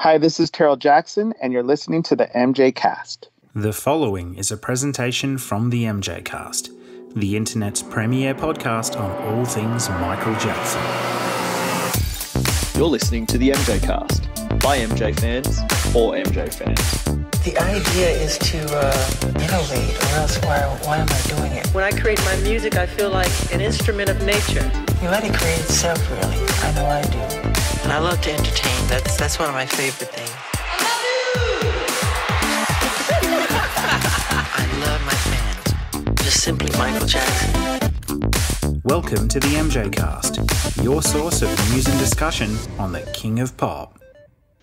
Hi, this is Taryll Jackson, and you're listening to the MJCast. The following is a presentation from the MJCast, the internet's premier podcast on all things Michael Jackson. You're listening to the MJCast, by MJ fans, for MJ fans. The idea is to innovate, or else why am I doing it? When I create my music, I feel like an instrument of nature. You let it create itself, really. I know I do. And I love to entertain. That's one of my favorite things. I love my fans. Just simply Michael Jackson. Welcome to the MJCast, your source of news and discussion on the King of Pop.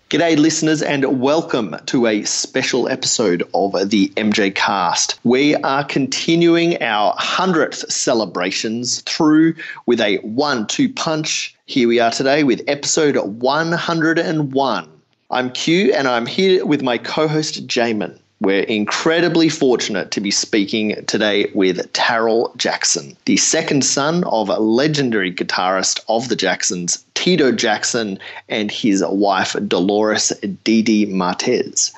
G'day listeners, and welcome to a special episode of the MJCast. We are continuing our 100th celebrations through with a 1-2 punch. Here we are today with episode 101. I'm Q and I'm here with my co-host Jamon. We're incredibly fortunate to be speaking today with Taryll Jackson, the second son of a legendary guitarist of the Jacksons, Tito Jackson, and his wife Dolores Didi Martez.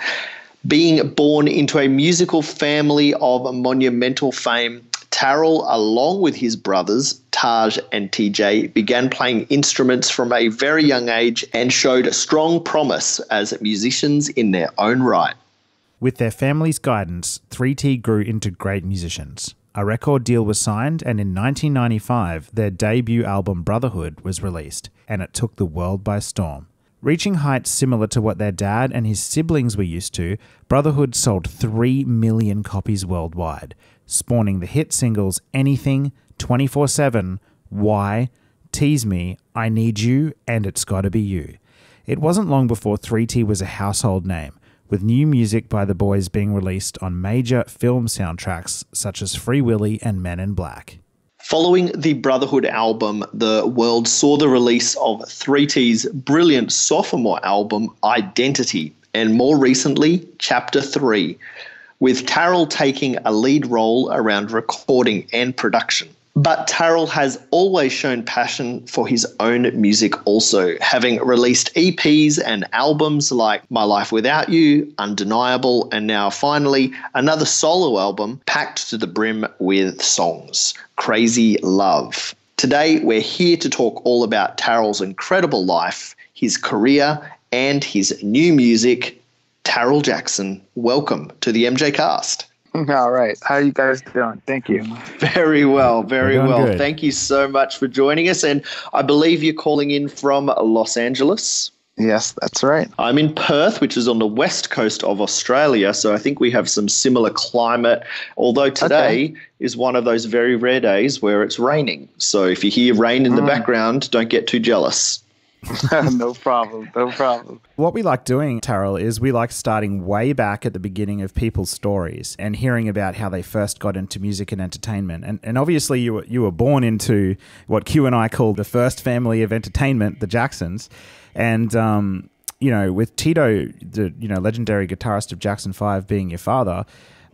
Being born into a musical family of monumental fame, Taryll, along with his brothers, Taj and TJ, began playing instruments from a very young age and showed strong promise as musicians in their own right. With their family's guidance, 3T grew into great musicians. A record deal was signed, and in 1995, their debut album Brotherhood was released, and it took the world by storm. Reaching heights similar to what their dad and his siblings were used to, Brotherhood sold 3 million copies worldwide, spawning the hit singles Anything, 24/7, Why, Tease Me, I Need You, and It's Gotta Be You. It wasn't long before 3T was a household name, with new music by the boys being released on major film soundtracks such as Free Willy and Men in Black. Following the Brotherhood album, the world saw the release of 3T's brilliant sophomore album, Identity, and more recently, Chapter 3, with Taryll taking a lead role around recording and production. But Taryll has always shown passion for his own music also, having released EPs and albums like My Life Without You, Undeniable, and now finally another solo album packed to the brim with songs, Crazy Love. Today we're here to talk all about Taryll's incredible life, his career, and his new music. Taryll Jackson, welcome to the MJCast. All right. How are you guys doing? Thank you. Very well, very well. Good. Thank you so much for joining us. And I believe you're calling in from Los Angeles. Yes, that's right. I'm in Perth, which is on the west coast of Australia. So I think we have some similar climate, although today is one of those very rare days where it's raining. So if you hear rain in the background, don't get too jealous. No problem. What we like doing, Taryll, is we like starting way back at the beginning of people's stories and hearing about how they first got into music and entertainment. And obviously you were born into what Q and I call the first family of entertainment, the Jacksons. And, with Tito, the legendary guitarist of Jackson 5 being your father,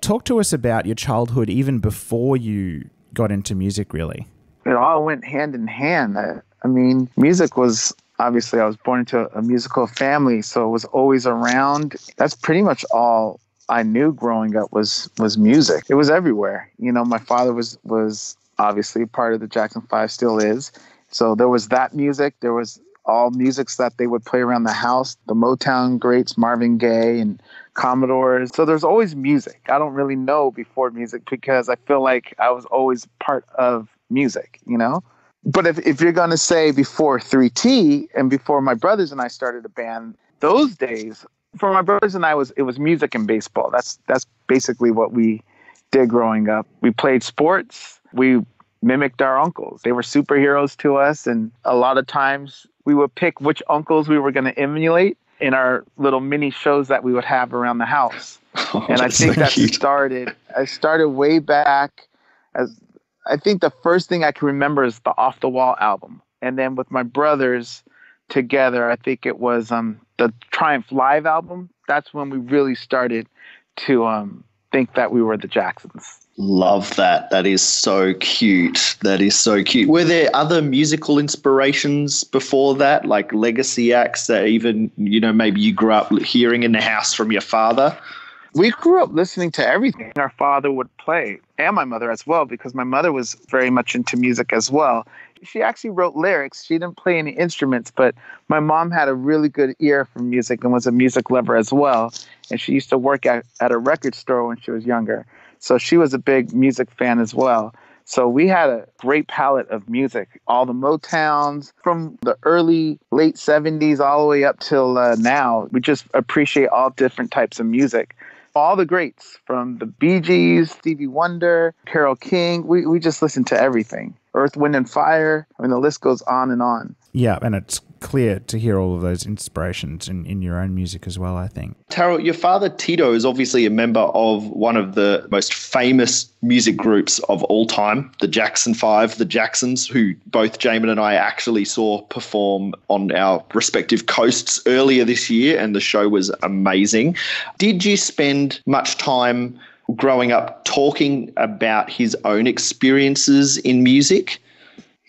talk to us about your childhood even before you got into music, really. It all went hand in hand. I mean, music was... Obviously, I was born into a musical family, so it was always around. That's pretty much all I knew growing up was music. It was everywhere. My father was obviously part of the Jackson 5, still is. So there was that music. There was all musics that they would play around the house, the Motown greats, Marvin Gaye and Commodores. So there's always music. I don't really know before music because I feel like I was always part of music, But if you're going to say before 3T and before my brothers and I started a band, those days, for my brothers and I, it was music and baseball. That's basically what we did growing up. We played sports. We mimicked our uncles. They were superheroes to us. And a lot of times we would pick which uncles we were going to emulate in our little mini shows that we would have around the house. And I think I started way back as... I think the first thing I can remember is the Off the Wall album. And then with my brothers together, I think it was the Triumph Live album. That's when we really started to think that we were the Jacksons. Love that. That is so cute. That is so cute. Were there other musical inspirations before that, like legacy acts that even, maybe you grew up hearing in the house from your father? We grew up listening to everything our father would play, and my mother as well, because my mother was very much into music as well. She actually wrote lyrics. She didn't play any instruments, but my mom had a really good ear for music and was a music lover as well. And she used to work at a record store when she was younger. So she was a big music fan as well. So we had a great palette of music, all the Motowns from the late 70s all the way up till now. We just appreciate all different types of music. All the greats from the Bee Gees, Stevie Wonder, Carole King. We just listen to everything. Earth, Wind, and Fire. I mean, the list goes on and on. Yeah, and it's clear to hear all of those inspirations in your own music as well, I think. Taryll, your father Tito is obviously a member of one of the most famous music groups of all time, the Jackson 5, the Jacksons, who both Jamon and I actually saw perform on our respective coasts earlier this year, and the show was amazing. Did you spend much time growing up talking about his own experiences in music?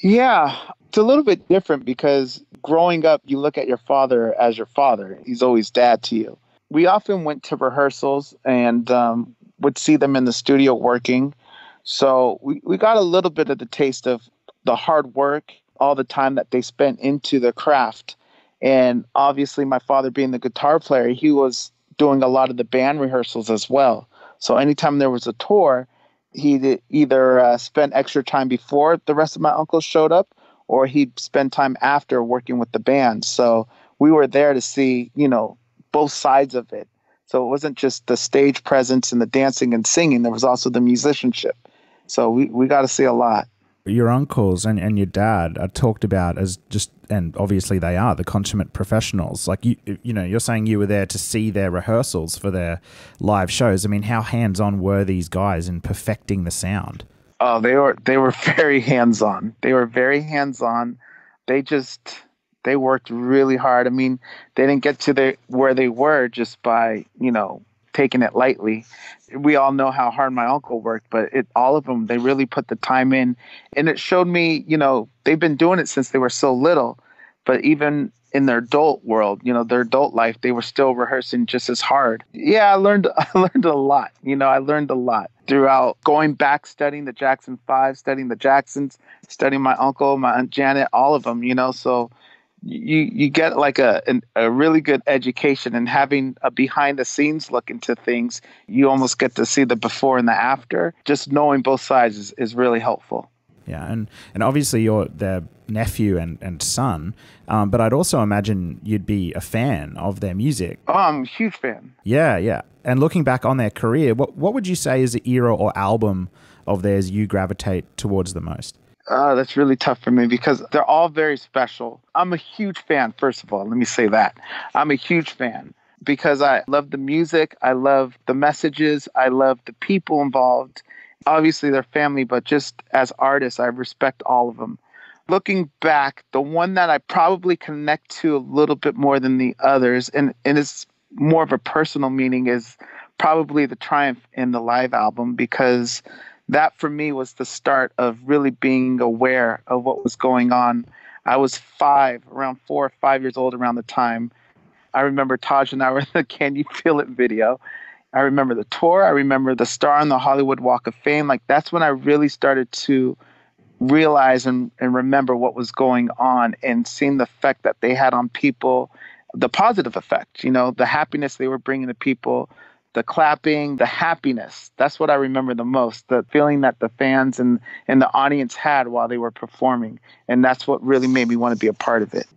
Yeah, it's a little bit different because growing up, you look at your father as your father. He's always dad to you. We often went to rehearsals and would see them in the studio working. So we got a little bit of the taste of the hard work, all the time that they spent into the craft. And obviously, my father being the guitar player, he was doing a lot of the band rehearsals as well. So anytime there was a tour, he'd either spend extra time before the rest of my uncles showed up, or he'd spend time after working with the band. So we were there to see, both sides of it. So it wasn't just the stage presence and the dancing and singing. There was also the musicianship. So we got to see a lot. Your uncles and your dad are talked about as just, and obviously they are, the consummate professionals. Like, you're saying you were there to see their rehearsals for their live shows. I mean, how hands-on were these guys in perfecting the sound? Oh, they were very hands-on. They were very hands-on. They worked really hard. I mean, they didn't get to where they were just by, taking it lightly. We all know how hard my uncle worked, but all of them, they really put the time in. And it showed me, they've been doing it since they were so little, but even in their adult world, their adult life, they were still rehearsing just as hard. Yeah, I learned a lot. I learned a lot throughout going back, studying the Jackson 5, studying the Jacksons, studying my uncle, my Aunt Janet, all of them, so you get like a really good education, and having a behind the scenes look into things, you almost get to see the before and the after. Just knowing both sides is really helpful. Yeah, and obviously you're their nephew and son, but I'd also imagine you'd be a fan of their music. Oh, I'm a huge fan. Yeah. And looking back on their career, what would you say is the era or album of theirs you gravitate towards the most? That's really tough for me because they're all very special. I'm a huge fan, first of all. Let me say that. I'm a huge fan because I love the music. I love the messages. I love the people involved. Obviously, they're family, but just as artists, I respect all of them. Looking back, the one that I probably connect to a little bit more than the others, and it's more of a personal meaning, is probably the Triumph in the live album, because that for me was the start of really being aware of what was going on. I was around 4 or 5 years old around the time. I remember Taj and I were in the Can You Feel It video. I remember the tour. I remember the star on the Hollywood Walk of Fame. Like, that's when I really started to realize and remember what was going on, and seeing the effect that they had on people, the positive effect, the happiness they were bringing to people, the clapping, the happiness. That's what I remember the most, the feeling that the fans and the audience had while they were performing. And that's what really made me want to be a part of it.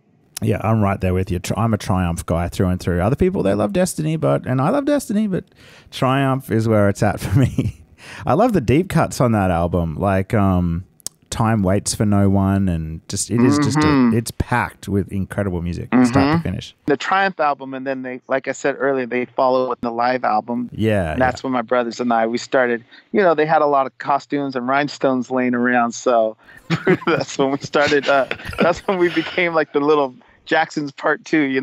Yeah, I'm right there with you. I'm a Triumph guy through and through. Other people, they love Destiny, and I love Destiny, but Triumph is where it's at for me. I love the deep cuts on that album, like Time Waits for No One, and just it's packed with incredible music, start to finish. The Triumph album, and then they, like I said earlier, they follow with the live album. Yeah, and that's when my brothers and I, we started. They had a lot of costumes and rhinestones laying around, so that's when we started. That's when we became like the little Jacksons Part 2.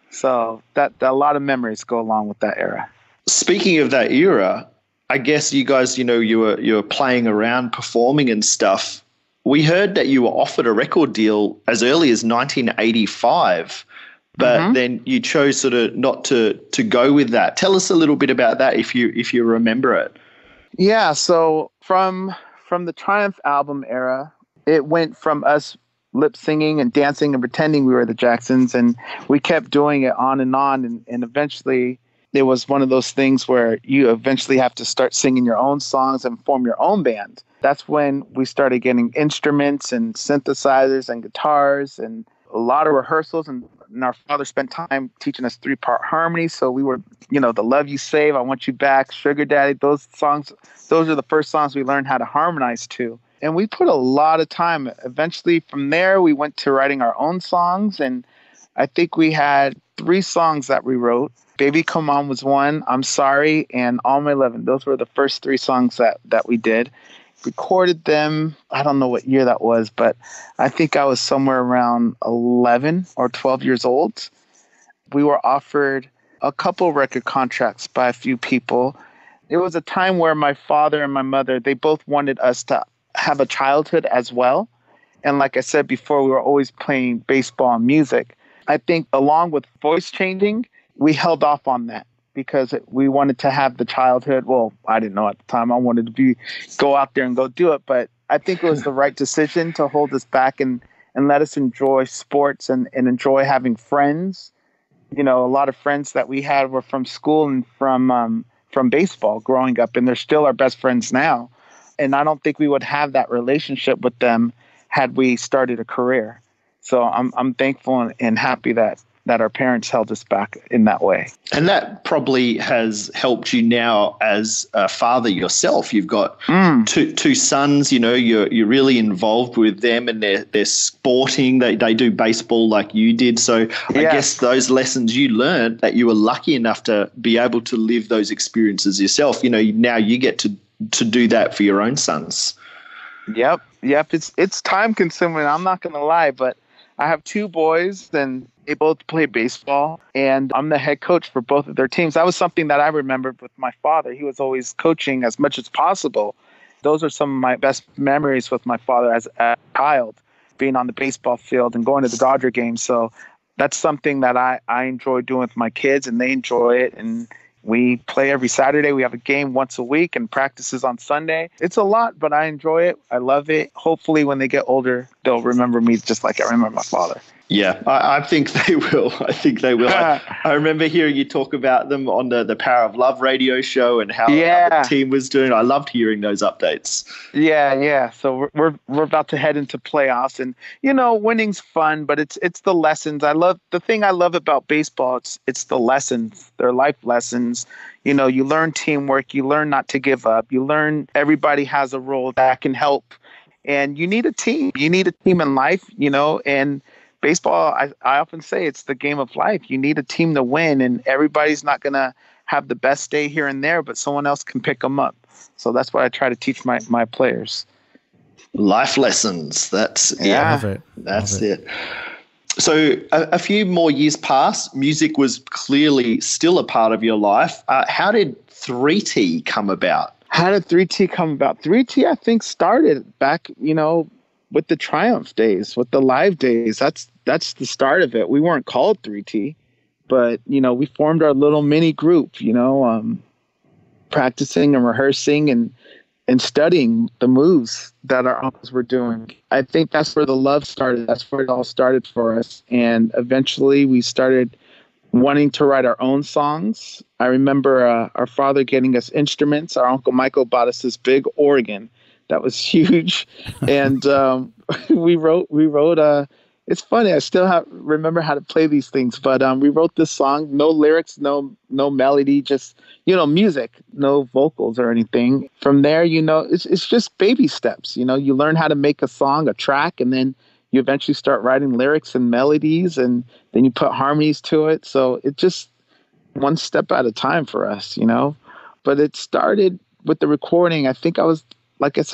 So that a lot of memories go along with that era. Speaking of that era, I guess you guys, you were playing around, performing and stuff. We heard that you were offered a record deal as early as 1985, but then you chose sort of not to go with that. Tell us a little bit about that if you remember it. Yeah, so from the Triumph album era, it went from us lip singing and dancing and pretending we were the Jacksons, and we kept doing it on, and eventually it was one of those things where you eventually have to start singing your own songs and form your own band. That's when we started getting instruments and synthesizers and guitars and a lot of rehearsals, and our father spent time teaching us 3-part harmony. So we were, The Love You Save, I Want You Back, Sugar Daddy, those songs, those are the first songs we learned how to harmonize to. And we put a lot of time. Eventually from there, we went to writing our own songs. And I think we had 3 songs that we wrote. Baby Come On was one, I'm Sorry, and All My Lovin'. Those were the first 3 songs that we did. Recorded them, I don't know what year that was, but I think I was somewhere around 11 or 12 years old. We were offered a couple record contracts by a few people. It was a time where my father and my mother, they both wanted us to have a childhood as well. And like I said before, we were always playing baseball and music. I think along with voice changing, we held off on that because we wanted to have the childhood. Well, I didn't know at the time. I wanted to go out there and go do it. But I think it was the right decision to hold us back and let us enjoy sports and enjoy having friends. A lot of friends that we had were from school and from baseball growing up, and they're still our best friends now. And I don't think we would have that relationship with them had we started a career. So I'm thankful and happy that our parents held us back in that way. And that probably has helped you now as a father yourself. You've got two sons, you're really involved with them, and they're sporting. They do baseball like you did. So I guess those lessons you learned, that you were lucky enough to be able to live those experiences yourself. Now you get to do that for your own sons. Yep. It's time consuming. I'm not going to lie, but I have 2 boys, and they both play baseball, and I'm the head coach for both of their teams. That was something that I remembered with my father. He was always coaching as much as possible. Those are some of my best memories with my father as a child, being on the baseball field and going to the Dodger games. So that's something that I enjoy doing with my kids, and they enjoy it. And we play every Saturday. We have a game once a week and practices on Sunday. It's a lot, but I enjoy it. I love it. Hopefully when they get older, they'll remember me just like I remember my father. Yeah, I think they will. I remember hearing you talk about them on the Power of Love radio show and how the team was doing. I loved hearing those updates. Yeah. So we're about to head into playoffs, and winning's fun, but it's the lessons. The thing I love about baseball. It's the lessons. They're life lessons. You learn teamwork. You learn not to give up. You learn everybody has a role that can help, and you need a team. You need a team in life. And baseball, I often say it's the game of life. You need a team to win, and everybody's not going to have the best day here and there, but someone else can pick them up. So that's what I try to teach my players. Life lessons. That's it. So a few more years passed. Music was clearly still a part of your life. How did 3T come about? How did 3T come about? 3T, I think, started back, with the Triumph days, with the live days. That's the start of it. We weren't called 3T, but, we formed our little mini group, practicing and rehearsing and studying the moves that our uncles were doing. I think that's where the love started. That's where it all started for us. And eventually we started wanting to write our own songs. I remember our father getting us instruments. Our Uncle Michael bought us this big organ that was huge. And we wrote it's funny, I still remember how to play these things, but we wrote this song, no lyrics, no melody, just, music, no vocals or anything. From there, it's just baby steps. You learn how to make a song, a track, and then you eventually start writing lyrics and melodies, and then you put harmonies to it. So it just one step at a time for us, But it started with the recording. I think I was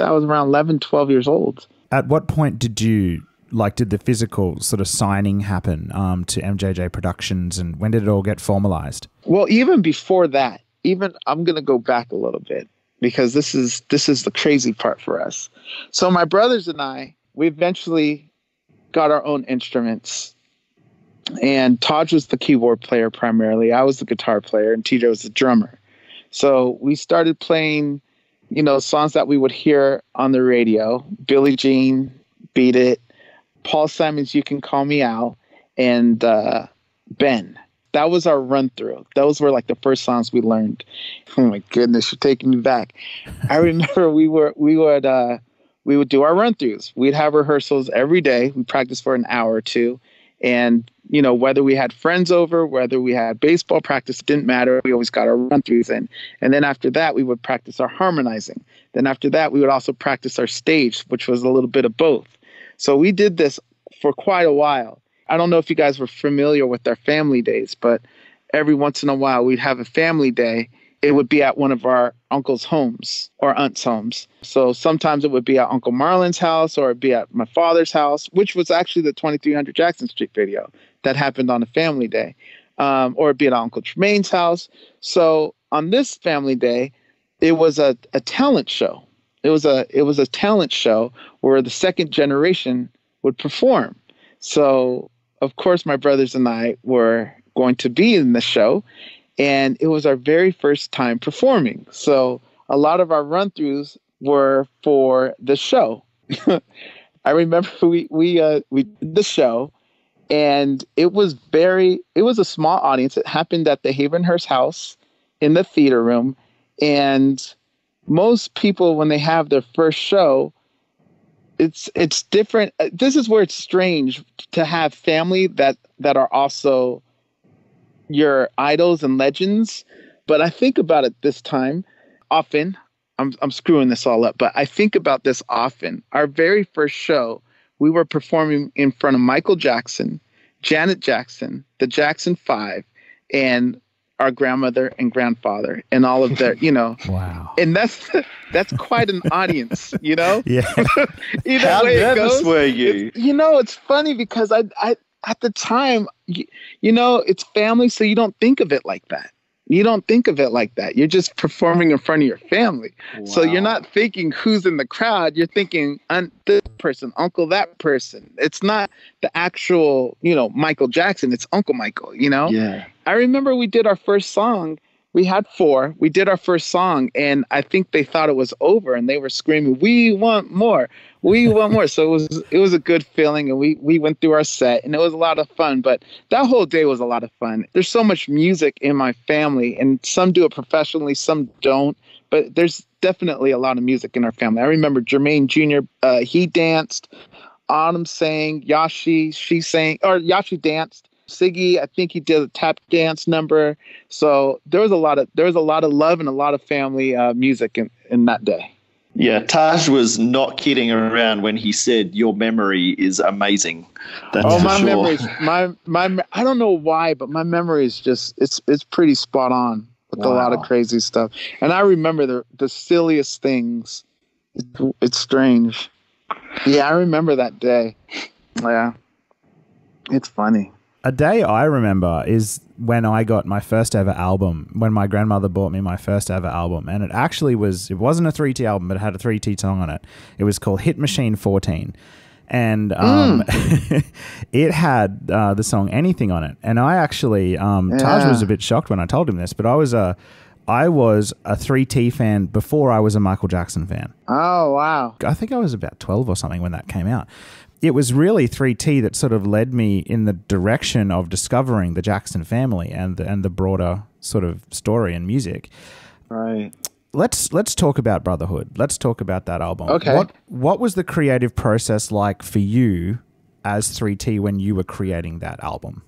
around 11, 12 years old. At what point did the physical sort of signing happen to MJJ Productions, and when did it all get formalized? Well, even before that, I'm going to go back a little bit. because this is the crazy part for us. So my brothers and I, we eventually got our own instruments, and Taj was the keyboard player primarily. I was the guitar player, and TJ was the drummer. So we started playing, songs that we would hear on the radio: Billie Jean, Beat It, Paul Simon's You Can Call Me Out, and Ben. That was our run through. Those were like the first songs we learned. Oh my goodness, you're taking me back. I remember we would do our run throughs. We'd have rehearsals every day. We practiced for an hour or two. And, whether we had friends over, whether we had baseball practice, it didn't matter. We always got our run throughs in. And then after that, we would practice our harmonizing. Then after that, we would also practice our stage, which was a little bit of both. So we did this for quite a while. I don't know if you guys were familiar with our family days, but every once in a while we'd have a family day. It would be at one of our uncle's homes or aunt's homes. So sometimes it would be at Uncle Marlon's house, or it'd be at my father's house, which was actually the 2300 Jackson Street video that happened on a family day, or it'd be at Uncle Tremaine's house. So on this family day, it was a talent show. It was a talent show where the second generation would perform. So of course my brothers and I were going to be in the show. And it was our very first time performing. So a lot of our run-throughs were for the show. I remember we did the show, and it was a small audience. It happened at the Havenhurst House in the theater room. And most people, when they have their first show, it's different. This is where it's strange to have family that are also your idols and legends. But I think about it this time often. I'm screwing this all up, but I think about this often. Our very first show, we were performing in front of Michael Jackson, Janet Jackson, the Jackson 5, and our grandmother and grandfather, and all of their, Wow. And that's quite an audience, Yeah. Either How way nervous it goes, were you? It's funny because I at the time, it's family, so you don't think of it like that. You're just performing in front of your family. Wow. So you're not thinking who's in the crowd. You're thinking this person, uncle that person. It's not the actual, Michael Jackson. It's Uncle Michael, Yeah. I remember we did our first song. We had 4. We did our first song, and I think they thought it was over, and they were screaming, "We want more! We want more!" So it was a good feeling, and we went through our set, and it was a lot of fun. But that whole day was a lot of fun. There's so much music in my family, and some do it professionally, some don't. But there's definitely a lot of music in our family. I remember Jermaine Jr. He danced. Autumn sang. Yashi danced. Siggy, I think he did a tap dance number. So there was a lot of love and a lot of family music in that day. Yeah, Taj was not kidding around when he said your memory is amazing. That's for my sure. memory, I don't know why, but my memory is just it's pretty spot on with a lot of crazy stuff. And I remember the silliest things. It's strange. Yeah, I remember that day. Yeah, it's funny. A day I remember is when I got my first ever album, when my grandmother bought me my first ever album. And it wasn't a 3T album, but it had a 3T song on it. It was called Hit Machine 14. And it had the song Anything on it. And I actually, Taj was a bit shocked when I told him this, but I was a 3T fan before I was a Michael Jackson fan. Oh, wow. I think I was about 12 or something when that came out. It was really 3T that sort of led me in the direction of discovering the Jackson family and the broader sort of story and music. Right. Let's talk about Brotherhood. Let's talk about that album. Okay. What was the creative process like for you as 3T when you were creating that album?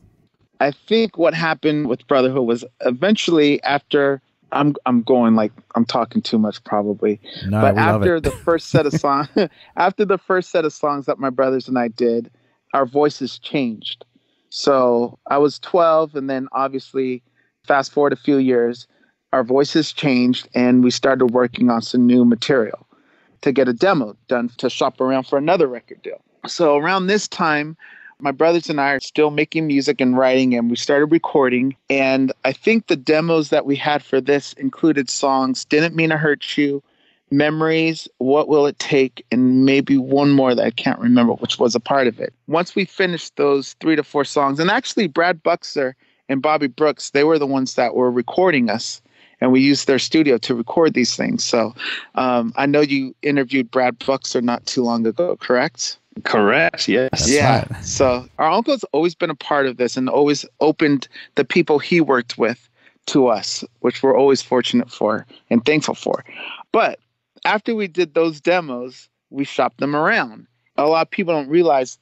I think what happened with Brotherhood was eventually after I'm going like I'm talking too much probably. No, but we love after it. the first set of songs, after the first set of songs that my brothers and I did, our voices changed. So I was 12, and then obviously, fast forward a few years, our voices changed, and we started working on some new material to get a demo done to shop around for another record deal. So around this time, My brothers and I are still making music and writing, and we started recording. And I think the demos that we had for this included songs Didn't Mean to Hurt You, Memories, What Will It Take, and maybe one more that I can't remember, which was a part of it. Once we finished those 3 to 4 songs, and actually Brad Buxer and Bobby Brooks, they were the ones that were recording us, and we used their studio to record these things. So I know you interviewed Brad Buxer not too long ago, correct? Correct, yes. That's Yeah. right. So our uncle's always been a part of this and always opened the people he worked with to us, which we're always fortunate for and thankful for. But after we did those demos, we shopped them around. A lot of people don't realize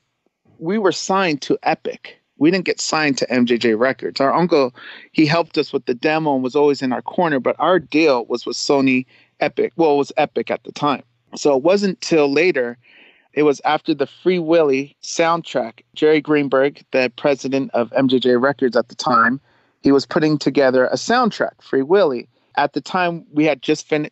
we were signed to Epic. We didn't get signed to MJJ Records. Our uncle, he helped us with the demo and was always in our corner, but our deal was with Sony Epic. Well, it was Epic at the time. So it wasn't till later. It was after the Free Willy soundtrack. Jerry Greenberg, the president of MJJ Records at the time, he was putting together a soundtrack, Free Willy. At the time, we had just signed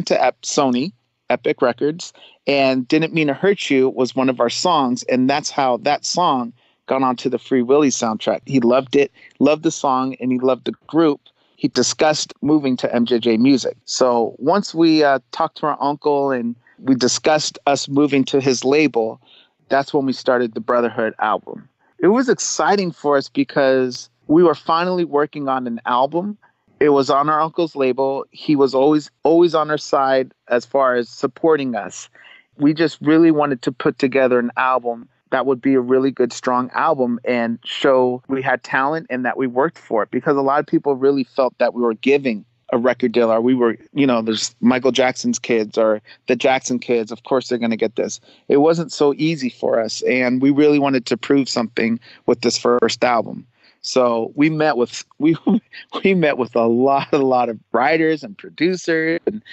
to Sony Epic Records, and Didn't Mean to Hurt You was one of our songs, and that's how that song got onto the Free Willy soundtrack. He loved it, loved the song, and he loved the group. He discussed moving to MJJ Music. So once we talked to our uncle and we discussed us moving to his label, that's when we started the Brotherhood album. It was exciting for us because we were finally working on an album. It was on our uncle's label. He was always on our side as far as supporting us. We just really wanted to put together an album that would be a really good, strong album and show we had talent and that we worked for it, because a lot of people really felt that we were giving a record deal, or we were, there's Michael Jackson's kids or the Jackson kids. Of course, they're going to get this. It wasn't so easy for us. And we really wanted to prove something with this first album. So we met with a lot of writers and producers and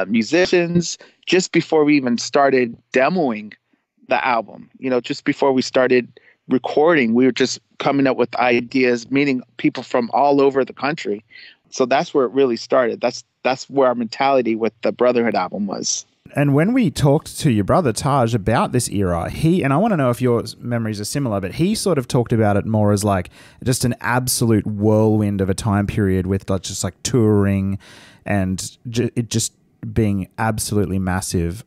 musicians just before we even started demoing the album. Just before we started recording, we were just coming up with ideas, meeting people from all over the country. So that's where it really started. That's where our mentality with the Brotherhood album was. And when we talked to your brother Taj about this era, and I want to know if your memories are similar, but he sort of talked about it more as like just an absolute whirlwind of a time period with just like touring and it just being absolutely massive.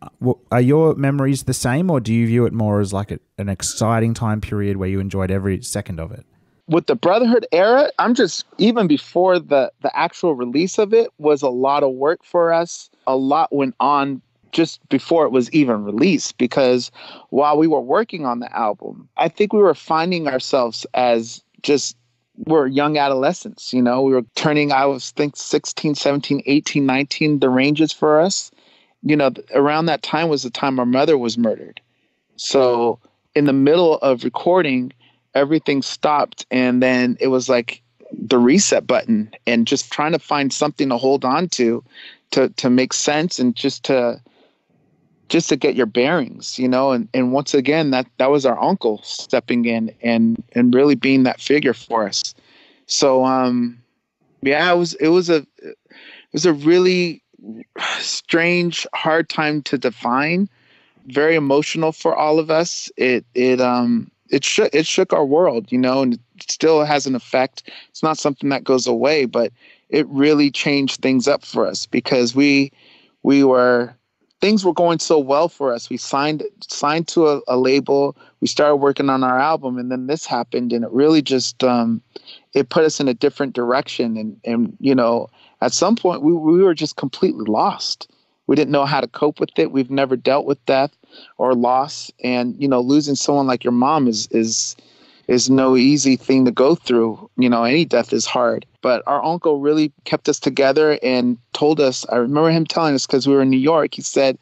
Are your memories the same, or do you view it more as like an exciting time period where you enjoyed every second of it? With the Brotherhood era, even before the actual release of it was a lot of work for us. A lot went on just before it was even released, because while we were working on the album, I think we were finding ourselves as we're young adolescents, we were turning, I was think 16, 17, 18, 19, the ranges for us. Around that time was the time our mother was murdered. So in the middle of recording, everything stopped, and then it was like the reset button and just trying to find something to hold on to make sense and just to get your bearings, and once again, that was our uncle stepping in and really being that figure for us. So, it was a really strange, hard time to define, very emotional for all of us. It shook our world, and it still has an effect. It's not something that goes away, but it really changed things up for us because things were going so well for us. We signed to a label. We started working on our album, and then this happened, and it really just it put us in a different direction. And at some point we were just completely lost. We didn't know how to cope with it. We've never dealt with death or loss, and losing someone like your mom is no easy thing to go through. Any death is hard. But our uncle really kept us together and told us, I remember him telling us, because we were in New York, he said,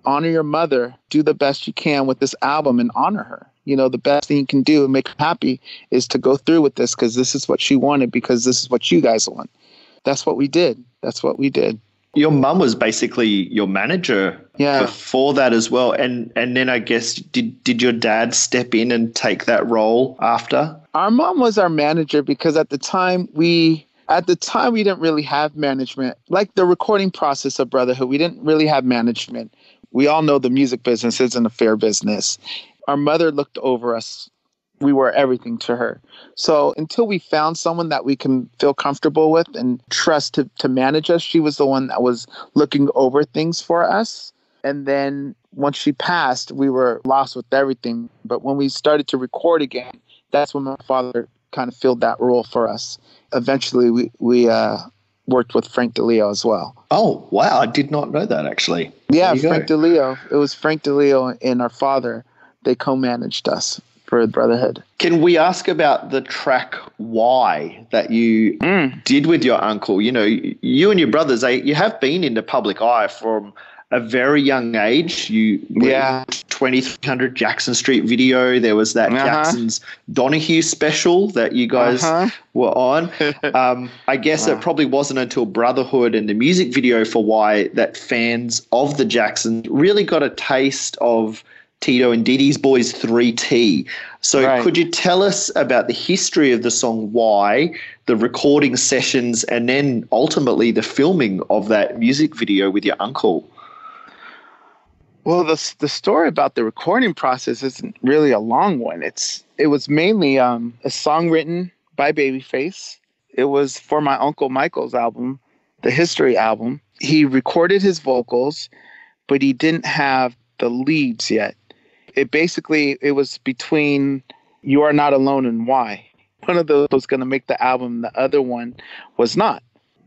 honor your mother, do the best you can with this album and honor her. The best thing you can do and make her happy is to go through with this, because this is what she wanted, because this is what you guys want. That's what we did. Your mum was basically your manager before that as well. And then I guess, did your dad step in and take that role after? Our mom was our manager because at the time we didn't really have management. Like the recording process of Brotherhood, we didn't really have management. We all know the music business isn't a fair business. Our mother looked over us we were everything to her. So until we found someone that we can feel comfortable with and trust to manage us, she was the one that was looking over things for us. And then once she passed, we were lost with everything. But when we started to record again, that's when my father kind of filled that role for us. Eventually, we worked with Frank DeLeo as well. Oh, wow. I did not know that, actually. Yeah, Frank DeLeo. It was Frank DeLeo and our father. They co-managed us for Brotherhood. Can we ask about the track Why that you did with your uncle? You know, you and your brothers, you have been in the public eye from a very young age. You 2300 Jackson Street video. There was that Jackson's Donahue special that you guys were on. I guess it probably wasn't until Brotherhood and the music video for Why that fans of the Jacksons really got a taste of Tito and Diddy's Boys 3T. So could you tell us about the history of the song Why, the recording sessions, and then ultimately the filming of that music video with your uncle? Well, the story about the recording process isn't really a long one. It was mainly a song written by Babyface. It was for my Uncle Michael's album, the History album. He recorded his vocals, but he didn't have the leads yet. It was between You Are Not Alone and Why. One of those was going to make the album. The other one was not.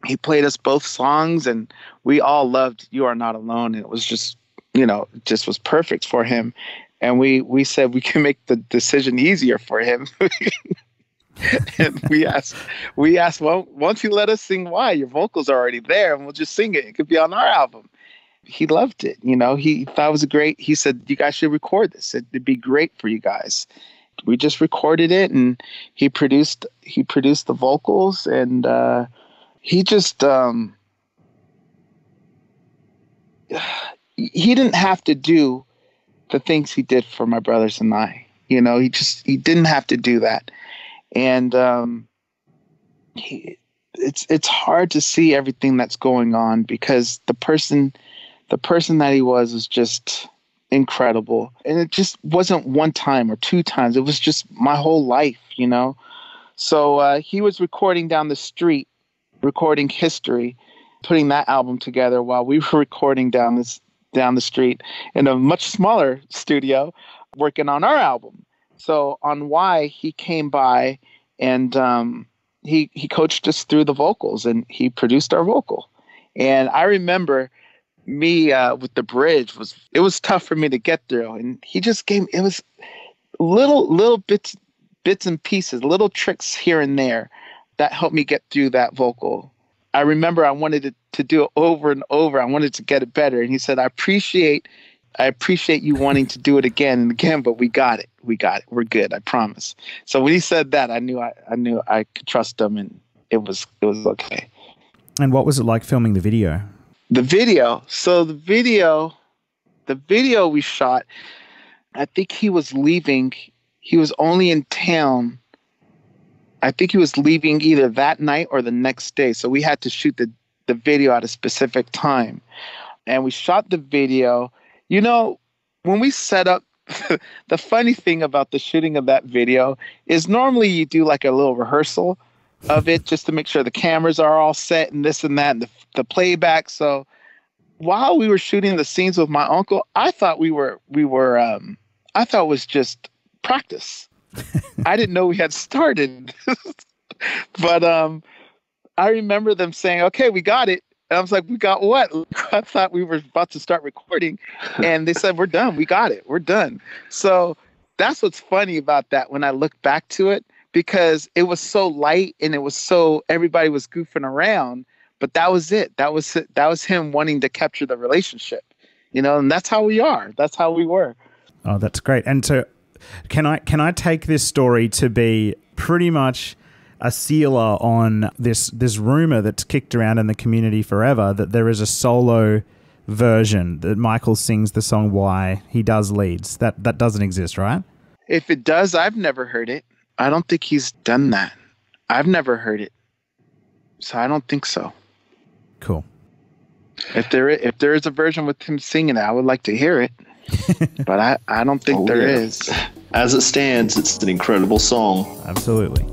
He played us both songs, and we all loved You Are Not Alone. And it was just, just was perfect for him. And we said we can make the decision easier for him. And we asked, well, won't you let us sing Why? Your vocals are already there, and we'll just sing it. It could be on our album. He loved it. He thought it was he said, you guys should record this. It'd be great for you guys. We just recorded it, and he produced the vocals, and he just, he didn't have to do the things he did for my brothers and I. He didn't have to do that. And it's hard to see everything that's going on because the person that he was just incredible. And it just wasn't one time or two times. It was just my whole life, So he was recording down the street, recording History, putting that album together while we were recording down the street in a much smaller studio, working on our album. So on Why, he came by and he coached us through the vocals, and he produced our vocal. And I remember me with the bridge it was tough for me to get through, and he just it was little bits and pieces, little tricks here and there that helped me get through that vocal. I remember I wanted to do it over and over. I wanted to get it better, and he said, I appreciate you wanting to do it again and again, but we got it. We're good. I promise. So when he said that, I knew I could trust him, and it was okay. And what was it like filming the video? The video. So the video we shot, I think he was leaving. He was only in town. I think he was leaving either that night or the next day. So we had to shoot the video at a specific time. And we shot the video. When we set up, the funny thing about the shooting of that video is normally you do like a little rehearsal of it just to make sure the cameras are all set and this and that and the playback. So while we were shooting the scenes with my uncle, I thought I thought it was just practice. I didn't know we had started. But I remember them saying, okay, we got it. And I was like, we got what? I thought we were about to start recording. And they said, we're done. We got it. We're done. So that's what's funny about that when I look back to it, because it was so light and it was so everybody was goofing around. But that was it. That was him wanting to capture the relationship, and that's how we are. That's how we were. Oh, that's great. And so can I take this story to be pretty much a sealer on this rumor that's kicked around in the community forever that there is a solo version that Michael sings the song Why, he does leads. That doesn't exist, right? If it does, I've never heard it. I don't think he's done that. I've never heard it. So I don't think so. Cool. If there is a version with him singing it, I would like to hear it. But I don't think there is. As it stands, it's an incredible song. Absolutely.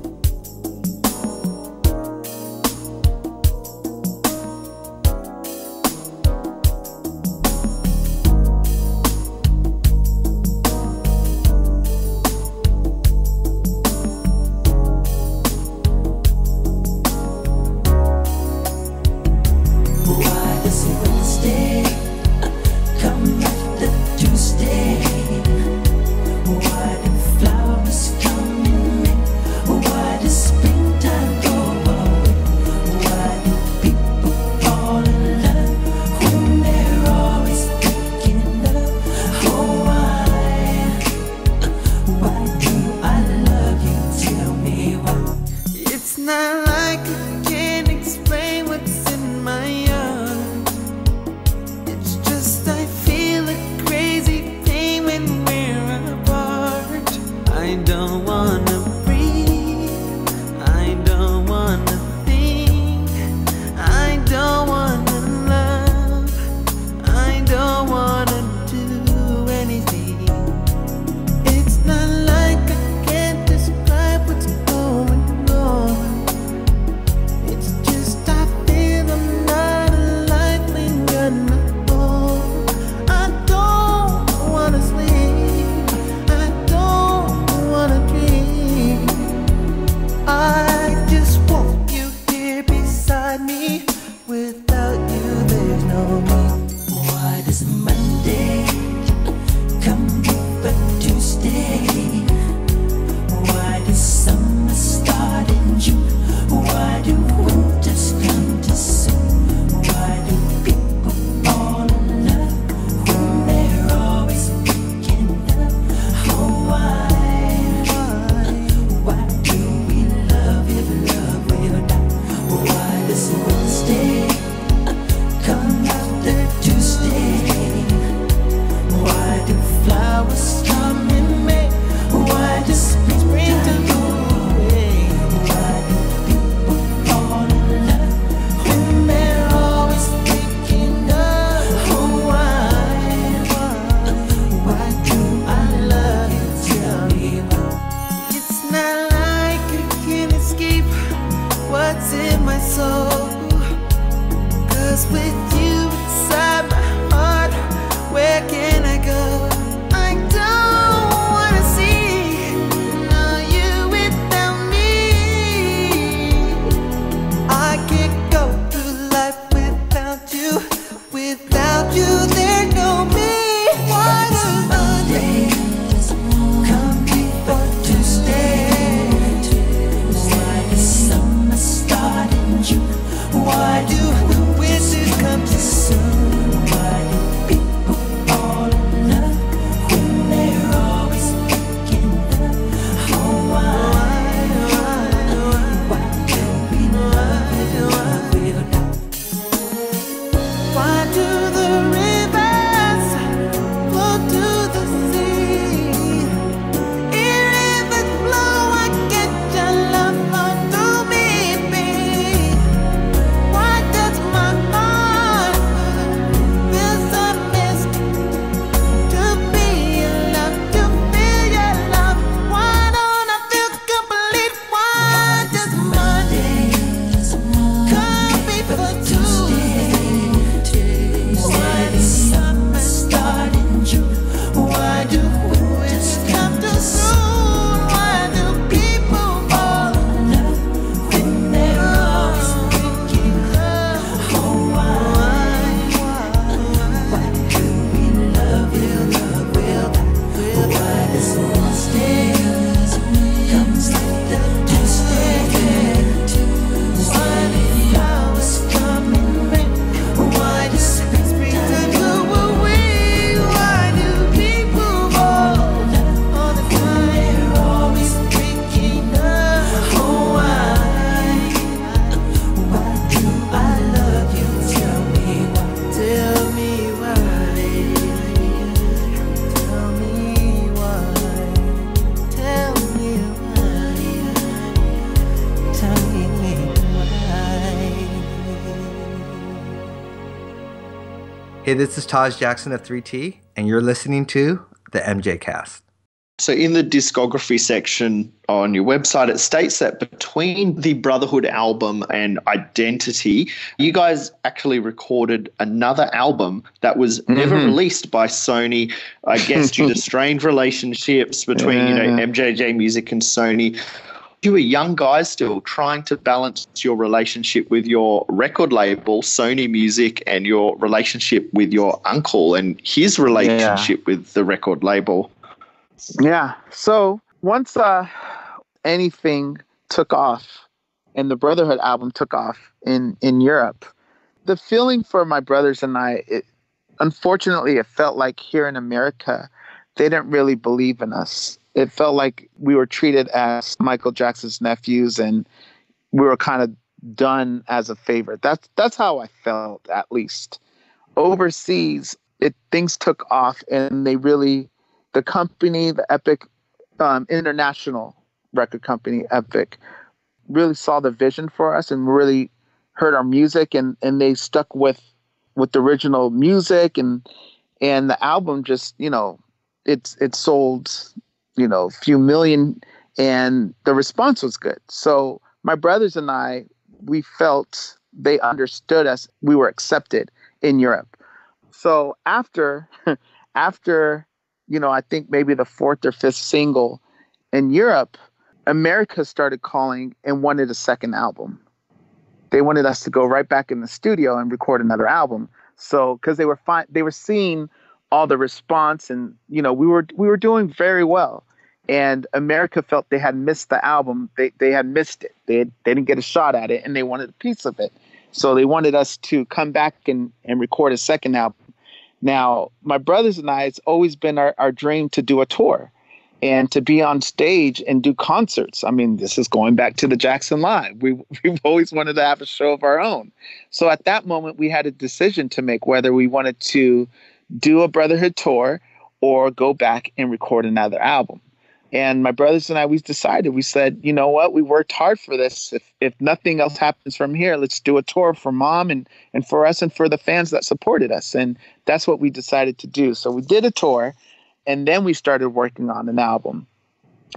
Hey, this is Taj Jackson of 3T, and you're listening to the MJCast. So in the discography section on your website, it states that between the Brotherhood album and Identity, you guys actually recorded another album that was never released by Sony, I guess due to strained relationships between, MJJ Music and Sony. You were young guys still trying to balance your relationship with your record label, Sony Music, and your relationship with your uncle and his relationship with the record label. Yeah. So once anything took off and the Brotherhood album took off in Europe, the feeling for my brothers and I, unfortunately, it felt like here in America, they didn't really believe in us. It felt like we were treated as Michael Jackson's nephews and we were kind of done as a favorite. That's how I felt, at least. Overseas, things took off and the company, the Epic international record company, Epic, really saw the vision for us and really heard our music and they stuck with the original music and the album just, it sold, a few million and the response was good. So my brothers and I, we felt they understood us. We were accepted in Europe. So after I think maybe the fourth or fifth single in Europe, America started calling and wanted a second album. They wanted us to go right back in the studio and record another album. So, because they were seeing all the response and, we were doing very well. And America felt they had missed the album. They had missed it. They didn't get a shot at it and they wanted a piece of it. So they wanted us to come back and record a second album. Now, my brothers and I, it's always been our dream to do a tour and to be on stage and do concerts. I mean, this is going back to the Jackson Live. We've always wanted to have a show of our own. So at that moment, we had a decision to make whether we wanted to do a Brotherhood tour or go back and record another album. And my brothers and I, we said, you know what, we worked hard for this. If nothing else happens from here, let's do a tour for Mom and for us and for the fans that supported us. And that's what we decided to do. So we did a tour and then we started working on an album.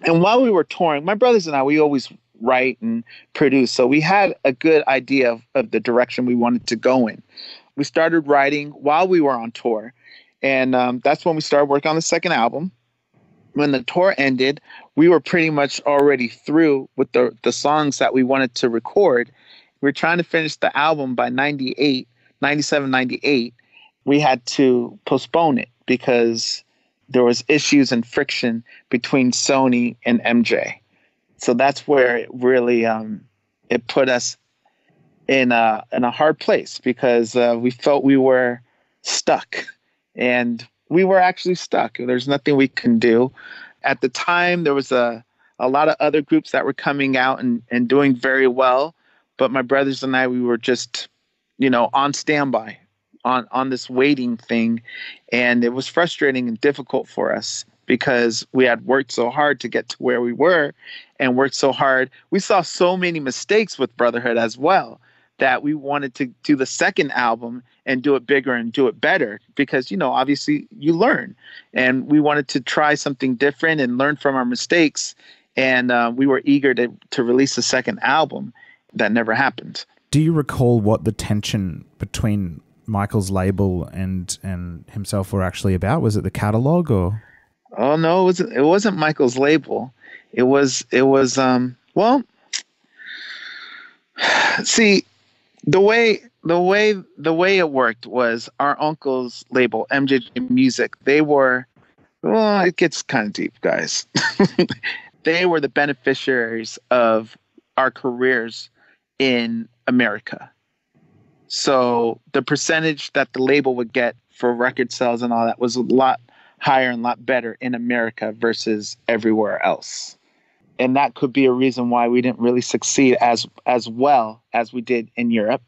And while we were touring, my brothers and I, we always write and produce. So we had a good idea of the direction we wanted to go in. We started writing while we were on tour. And that's when we started working on the second album. When the tour ended, we were pretty much already through with the songs that we wanted to record. We were trying to finish the album by 98. We had to postpone it because there was issues and friction between Sony and MJ. So that's where it really it put us in a hard place because we felt we were stuck. And we were actually stuck. There's nothing we can do. At the time, there was a lot of other groups that were coming out and doing very well. But my brothers and I, we were just, on standby, on this waiting thing. And it was frustrating and difficult for us because we had worked so hard to get to where we were and worked so hard. We saw so many mistakes with Brotherhood as well that we wanted to do the second album and do it bigger and do it better because, obviously you learn and we wanted to try something different and learn from our mistakes. And we were eager to release a second album. That never happened. Do you recall what the tension between Michael's label and himself were actually about? Was it the catalog or? Oh no, it wasn't Michael's label. It was see, the way it worked was our uncle's label, MJJ Music. They were, it gets kind of deep, guys. They were the beneficiaries of our careers in America. So the percentage that the label would get for record sales and all that was a lot higher and a lot better in America versus everywhere else. And that could be a reason why we didn't really succeed as well as we did in Europe.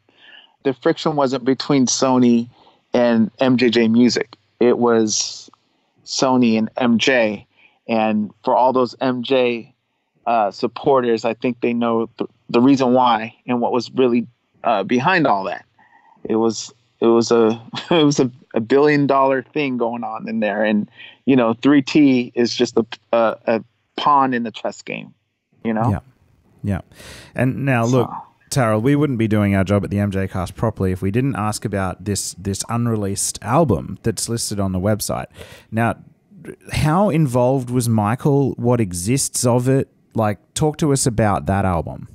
The friction wasn't between Sony and MJJ Music. It was Sony and MJ. And for all those MJ supporters, I think they know the reason why and what was really behind all that. It was it was a $1 billion thing going on in there. And, 3T is just a pawn in the chess game, Yeah. Yeah. And now look, Taryll, we wouldn't be doing our job at the MJCast properly if we didn't ask about this unreleased album that's listed on the website. Now, how involved was Michael? What exists of it? Like, talk to us about that album.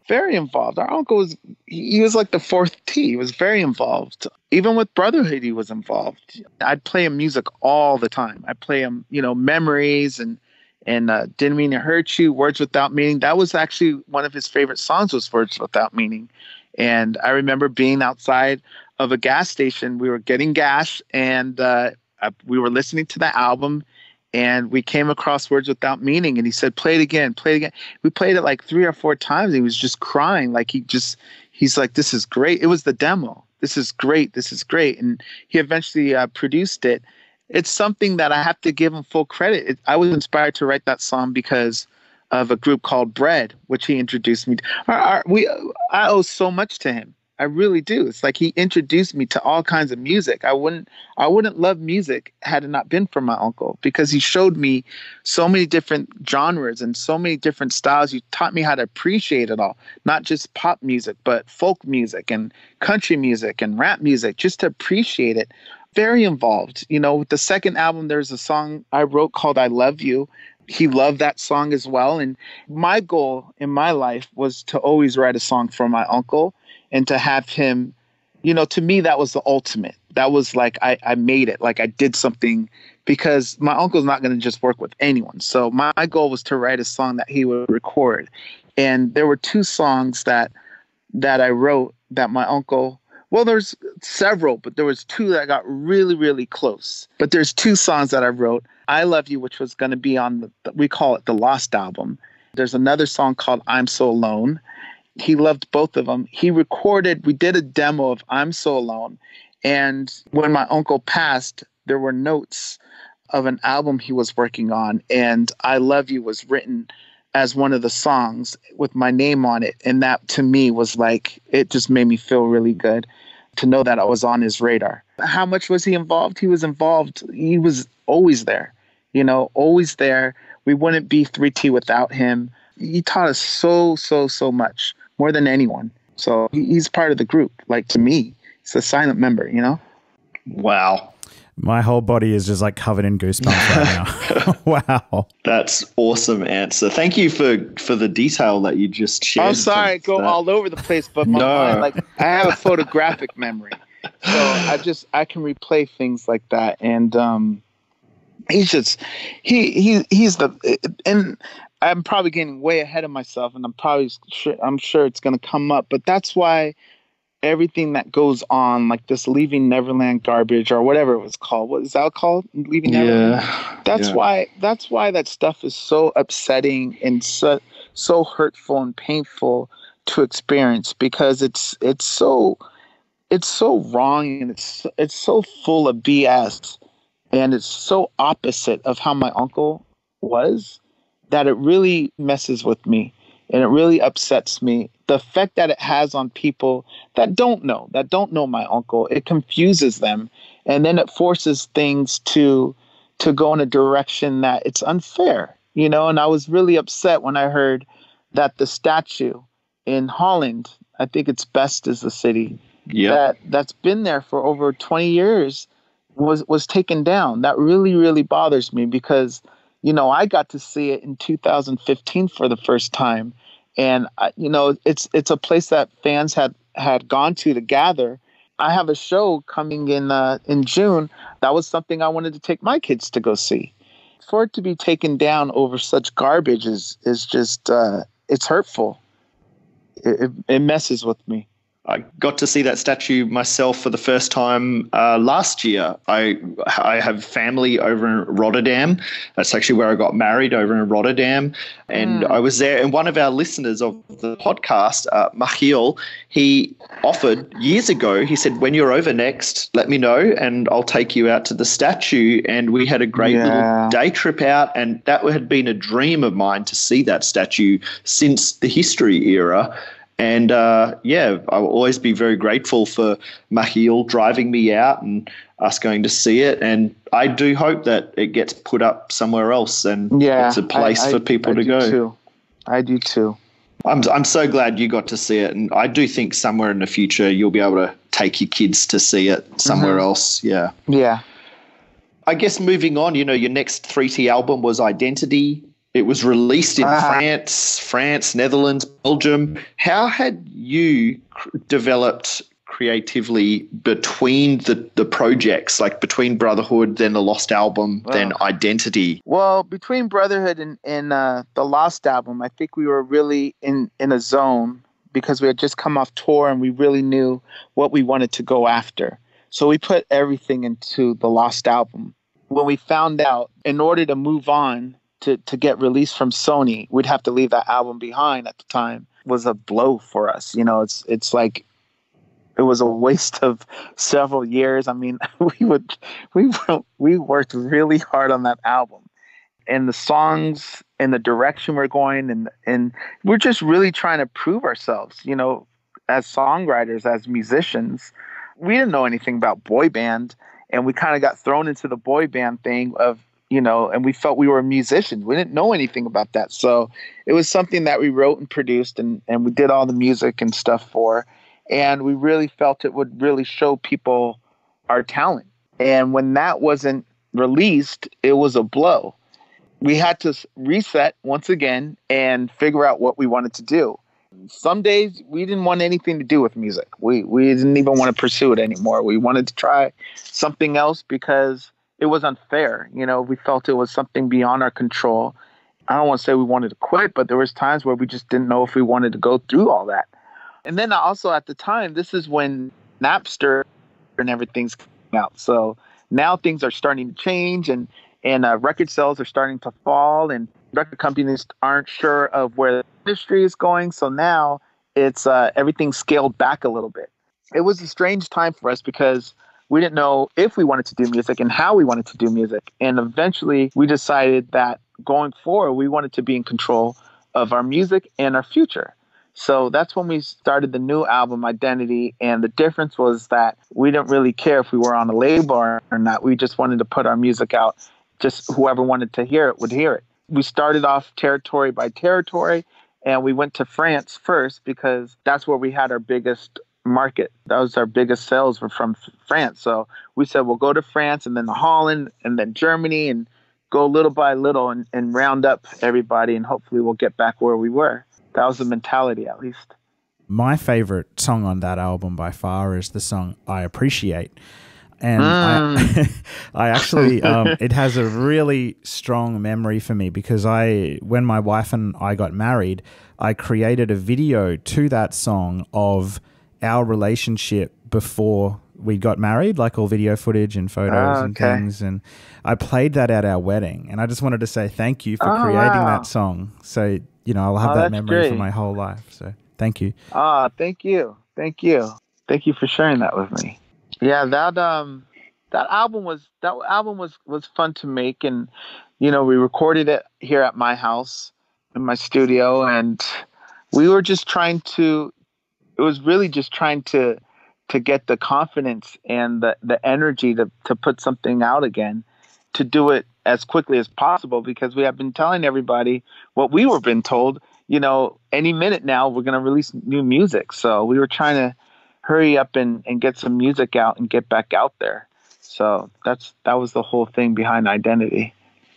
Very involved. Our uncle he was like the fourth T. He was very involved. Even with Brotherhood, he was involved. I'd play him music all the time. I play him, Memories and Didn't Mean to Hurt You, Words Without Meaning. That was actually one of his favorite songs, was Words Without Meaning. And I remember being outside of a gas station. We were getting gas, and we were listening to the album, and we came across Words Without Meaning, and he said, play it again, play it again. We played it like 3 or 4 times. And he was just crying. Like he's like, this is great. It was the demo. This is great. This is great. And he eventually produced it. It's something that I have to give him full credit. I was inspired to write that song because of a group called Bread, which he introduced me to. I owe so much to him. I really do. It's like he introduced me to all kinds of music. I wouldn't love music had it not been for my uncle, because he showed me so many different genres and so many different styles. He taught me how to appreciate it all, not just pop music, but folk music and country music and rap music, just to appreciate it. Very involved. With the second album, there's a song I wrote called I Love You. He loved that song as well. And my goal in my life was to always write a song for my uncle and to have him, to me, that was the ultimate. That was like, I made it, like I did something, because my uncle's not going to just work with anyone. So my goal was to write a song that he would record. And there were 2 songs that I wrote that my uncle, well, there's several, but there was 2 that got really, really close. But there's 2 songs that I wrote. I Love You, which was going to be on we call it the Lost album. There's another song called I'm So Alone. He loved both of them. We did a demo of I'm So Alone. And when my uncle passed, there were notes of an album he was working on. And I Love You was written as one of the songs with my name on it. And that to me was like, it just made me feel really good to know that I was on his radar. How much was he involved? He was involved. He was always there, always there. We wouldn't be 3T without him. He taught us so, so, so much, more than anyone. So he's part of the group. Like, to me, he's a silent member, Wow. My whole body is just like covered in goosebumps right now. Wow. That's awesome answer. Thank you for the detail that you just shared. I'm sorry, I go all over the place, but my mind, like, I have a photographic memory. So I can replay things like that. And he's and I'm probably getting way ahead of myself, and I'm sure it's going to come up, but that's why everything that goes on, like this Leaving Neverland garbage or whatever it was called. What is that called? Leaving Neverland? That's why that stuff is so upsetting and so hurtful and painful to experience, because it's so wrong, and it's so full of BS, and it's so opposite of how my uncle was, that it really messes with me and it really upsets me. The effect that it has on people that don't know my uncle, it confuses them, and then it forces things to go in a direction that it's unfair, And I was really upset when I heard that the statue in Holland, I think it's Best is the city, that's been there for over 20 years, was taken down. That really, really bothers me, because I got to see it in 2015 for the first time. And, it's a place that fans had gone to gather. I have a show coming in June. That was something I wanted to take my kids to go see. For it to be taken down over such garbage is just, it's hurtful. It messes with me. I got to see that statue myself for the first time last year. I have family over in Rotterdam. That's actually where I got married, over in Rotterdam. And I was there. And one of our listeners of the podcast, Michiel, he offered years ago, he said, when you're over next, let me know and I'll take you out to the statue. And we had a great little day trip out. And that had been a dream of mine, to see that statue since the history era. And yeah, I will always be very grateful for Mahil driving me out and us going to see it. And I do hope that it gets put up somewhere else and it's a place for people to go. Too. I do too. I'm so glad you got to see it. And I do think somewhere in the future you'll be able to take your kids to see it somewhere else. Yeah. Yeah. I guess moving on, you know, your next 3T album was Identity. It was released in France, Netherlands, Belgium. How had you developed creatively between the projects, like between Brotherhood, then the Lost Album, then Identity? Well, between Brotherhood and the Lost Album, I think we were really in a zone because we had just come off tour and we really knew what we wanted to go after. So we put everything into the Lost Album. When we found out, in order to move on to get released from Sony, we'd have to leave that album behind at the time, was a blow for us. You know, it's like it was a waste of several years. I mean, we worked really hard on that album, and the songs and the direction we're going, and we're just really trying to prove ourselves, you know, as songwriters, as musicians. We didn't know anything about boy band, and we kind of got thrown into the boy band thing of, you know, and we felt we were musicians. We didn't know anything about that. So it was something that we wrote and produced and we did all the music and stuff for. And we really felt it would really show people our talent. And when that wasn't released, it was a blow. We had to reset once again and figure out what we wanted to do. Some days we didn't want anything to do with music. We didn't even want to pursue it anymore. We wanted to try something else because it was unfair. You know, we felt it was something beyond our control. I don't want to say we wanted to quit, but there was times where we just didn't know if we wanted to go through all that. And then also at the time, this is when Napster and everything's coming out. So now things are starting to change and record sales are starting to fall and record companies aren't sure of where the industry is going. So now it's everything scaled back a little bit. It was a strange time for us because we didn't know if we wanted to do music and how we wanted to do music. And eventually we decided that going forward, we wanted to be in control of our music and our future. So that's when we started the new album, Identity. And the difference was that we didn't really care if we were on a label or not. We just wanted to put our music out. Just whoever wanted to hear it would hear it. We started off territory by territory, and we went to France first because that's where we had our biggest market. That was our biggest sales were from France. So we said, we'll go to France and then to Holland and then Germany and go little by little and round up everybody, and hopefully we'll get back where we were. That was the mentality, at least. My favorite song on that album by far is the song I Appreciate. And I actually, it has a really strong memory for me because when my wife and I got married, I created a video to that song of our relationship before we got married, like all video footage and photos and things. And I played that at our wedding. And I just wanted to say thank you for creating that song. So, you know, I'll have that memory for my whole life. So thank you. Thank you. Thank you. Thank you for sharing that with me. Yeah, that album was fun to make, and you know, we recorded it here at my house in my studio, and we were just trying to get the confidence and the energy to put something out again, to do it as quickly as possible, because we have been telling everybody what we were been told, you know, any minute now we're going to release new music. So we were trying to hurry up and get some music out and get back out there. So that was the whole thing behind Identity.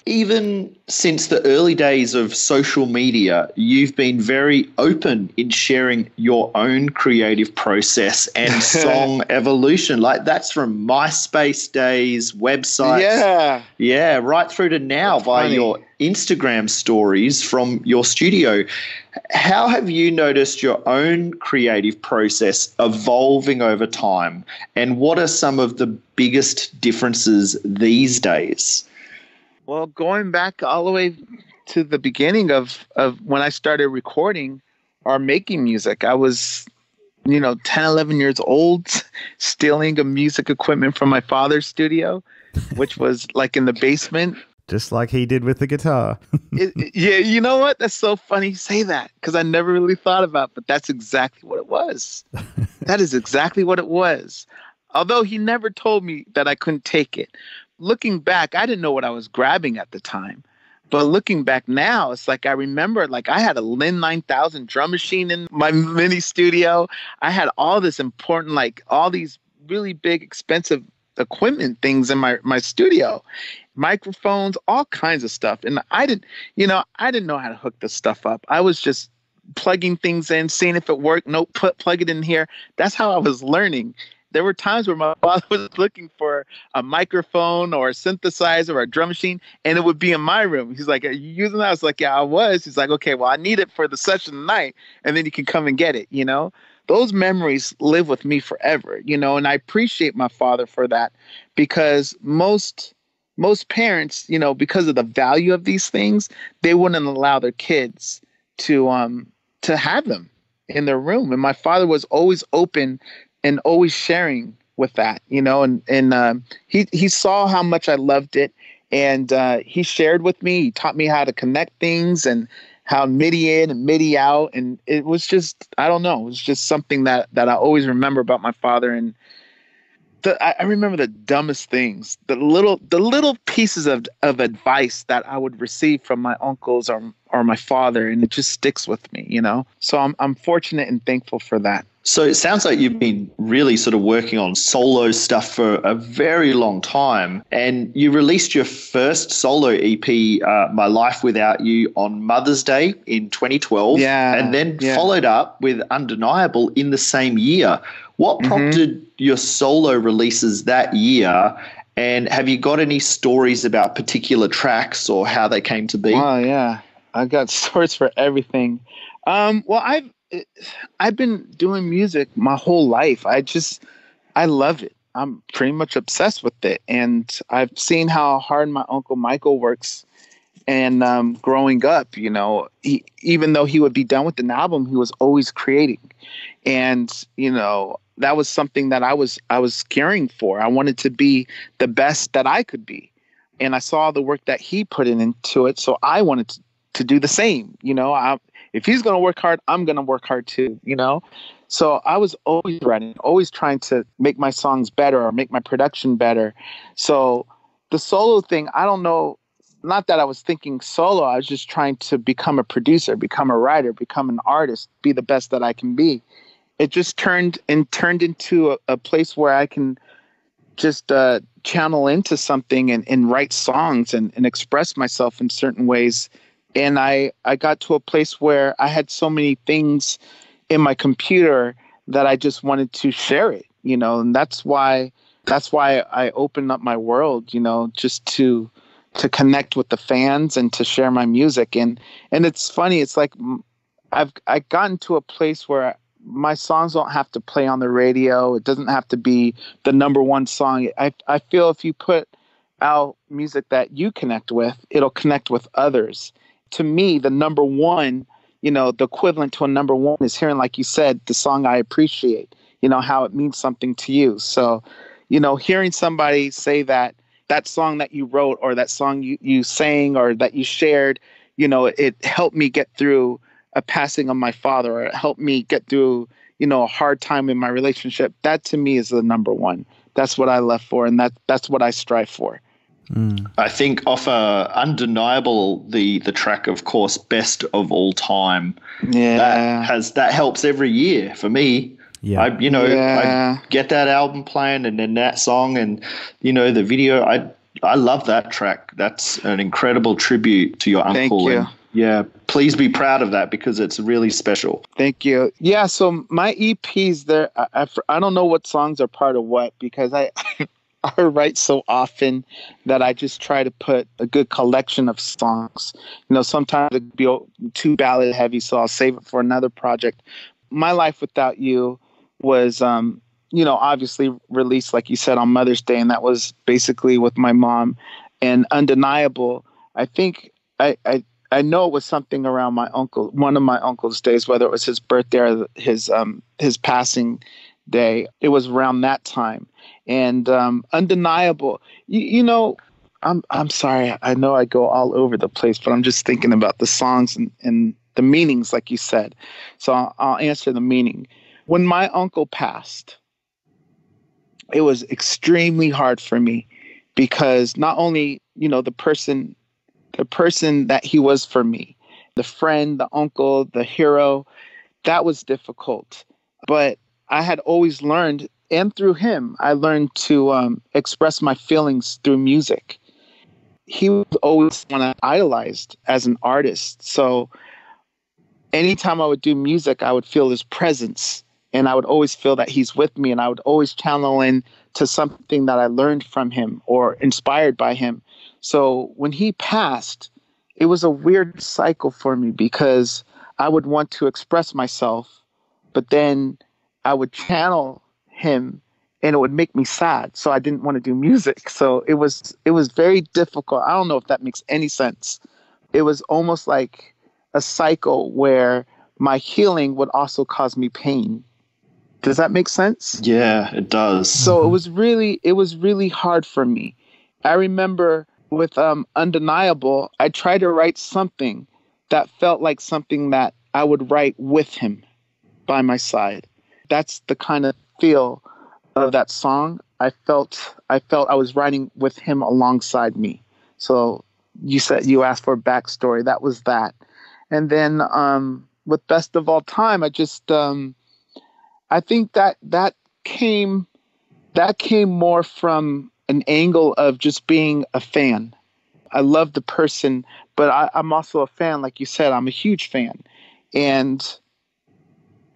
Even since the early days of social media, you've been very open in sharing your own creative process and song evolution. Like that's from MySpace days, websites. Yeah, right through to now via your Instagram stories from your studio. How have you noticed your own creative process evolving over time? And what are some of the biggest differences these days? Well, going back all the way to the beginning of when I started recording or making music, I was, 10, 11 years old, stealing music equipment from my father's studio, which was like in the basement. Just like he did with the guitar. Yeah, you know what? That's so funny you say that, because I never really thought about it, but that's exactly what it was. That is exactly what it was. Although he never told me that I couldn't take it. Looking back, I didn't know what I was grabbing at the time. But looking back now, it's like I remember, like, I had a Lin 9000 drum machine in my mini studio. I had all this important, like, all these really big, expensive equipment things in my studio, microphones, all kinds of stuff. And I didn't know how to hook this stuff up. I was just plugging things in, seeing if it worked. Nope, plug it in here. That's how I was learning. There were times where my father was looking for a microphone or a synthesizer or a drum machine, and it would be in my room. He's like, "Are you using that?" I was like, "Yeah, I was." He's like, "Okay, well, I need it for the session tonight, and then you can come and get it." Those memories live with me forever, and I appreciate my father for that, because most parents, because of the value of these things, they wouldn't allow their kids to have them in their room. And my father was always open and always sharing with that, and he saw how much I loved it, and he shared with me. He taught me how to connect things and how MIDI in and MIDI out, and it was just, I don't know, it was just something that I always remember about my father. And I remember the dumbest things, the little pieces of advice that I would receive from my uncles or my father, and it just sticks with me, So I'm fortunate and thankful for that. So it sounds like you've been really sort of working on solo stuff for a very long time, and you released your first solo EP, My Life Without You, on Mother's Day in 2012, and then followed up with Undeniable in the same year. What prompted your solo releases that year, and have you got any stories about particular tracks or how they came to be? Oh, yeah. I got stories for everything. Well, I've been doing music my whole life. I love it. I'm pretty much obsessed with it. And I've seen how hard my Uncle Michael works. And growing up, even though he would be done with an album, he was always creating. And, that was something that I was caring for. I wanted to be the best that I could be. And I saw the work that he put into it. So I wanted to do the same. If he's going to work hard, I'm going to work hard too, So I was always writing, always trying to make my songs better or make my production better. So the solo thing, I don't know, not that I was thinking solo, I was just trying to become a producer, become a writer, become an artist, be the best that I can be. It just turned into a place where I can just channel into something and write songs and express myself in certain ways. And I got to a place where I had so many things in my computer that I just wanted to share it, and that's why I opened up my world, just to connect with the fans and to share my music. And it's funny. It's like I've gotten to a place where my songs don't have to play on the radio. It doesn't have to be the number one song. I feel if you put out music that you connect with, it'll connect with others. To me, the number one, the equivalent to a number one is hearing, like you said, the song I appreciate, how it means something to you. So, hearing somebody say that song that you wrote or that song you sang or that you shared, it helped me get through a passing of my father, or it helped me get through, a hard time in my relationship. That to me is the number one. That's what I left for. And that's what I strive for. I think off Undeniable, the track, of course, Best of All Time. Yeah. That helps every year for me. Yeah. I get that album playing and then that song and, the video. I love that track. That's an incredible tribute to your uncle. Thank you. And yeah, please be proud of that because it's really special. Thank you. Yeah, so my EPs there, I don't know what songs are part of what, because I write so often that I just try to put a good collection of songs. Sometimes it could be too ballad heavy, so I'll save it for another project. My Life Without You was, obviously released, like you said, on Mother's Day, and that was basically with my mom. And Undeniable, I think I know it was something around one of my uncle's days, whether it was his birthday or his passing day. It was around that time. And Undeniable, I'm sorry. I know I go all over the place, but I'm just thinking about the songs and the meanings, like you said. So I'll answer the meaning. When my uncle passed, it was extremely hard for me because not only, the person that he was for me, the friend, the uncle, the hero, that was difficult. But I had always learned, and through him, I learned to express my feelings through music. He was always one I idolized as an artist. So anytime I would do music, I would feel his presence, and I would always feel that he's with me, and I would always channel in to something that I learned from him or inspired by him. So when he passed, it was a weird cycle for me because I would want to express myself, but then I would channel him and it would make me sad. So I didn't want to do music. So it was very difficult. I don't know if that makes any sense. It was almost like a cycle where my healing would also cause me pain. Does that make sense? Yeah, it does. So it was really hard for me. I remember with Undeniable, I tried to write something that felt like something that I would write with him by my side. That's the kind of feel of that song. I felt I was writing with him alongside me. So you asked for a backstory. That was that. And then with Best of All Time, I just I think that came more from an angle of just being a fan. I love the person, but I'm also a fan. Like you said, I'm a huge fan. And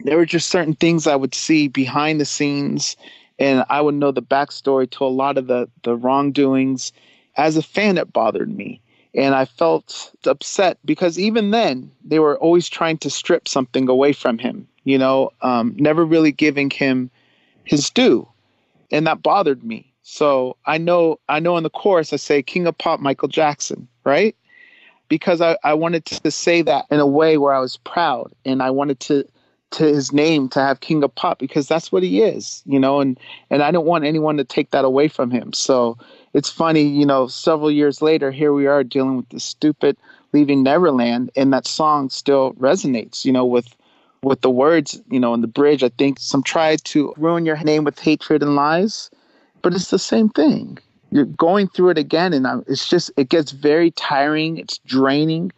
there were just certain things I would see behind the scenes, and I would know the backstory to a lot of the wrongdoings. As a fan, it bothered me. And I felt upset because even then, they were always trying to strip something away from him, never really giving him his due. And that bothered me. So I know in the chorus, I say King of Pop, Michael Jackson, right? Because I wanted to say that in a way where I was proud, and I wanted to his name to have King of Pop because that's what he is, and I don't want anyone to take that away from him. So it's funny, several years later, here we are dealing with this stupid Leaving Neverland, and that song still resonates, with the words, in the bridge. I think some try to ruin your name with hatred and lies, but it's the same thing. You're going through it again, and it gets very tiring. It's draining,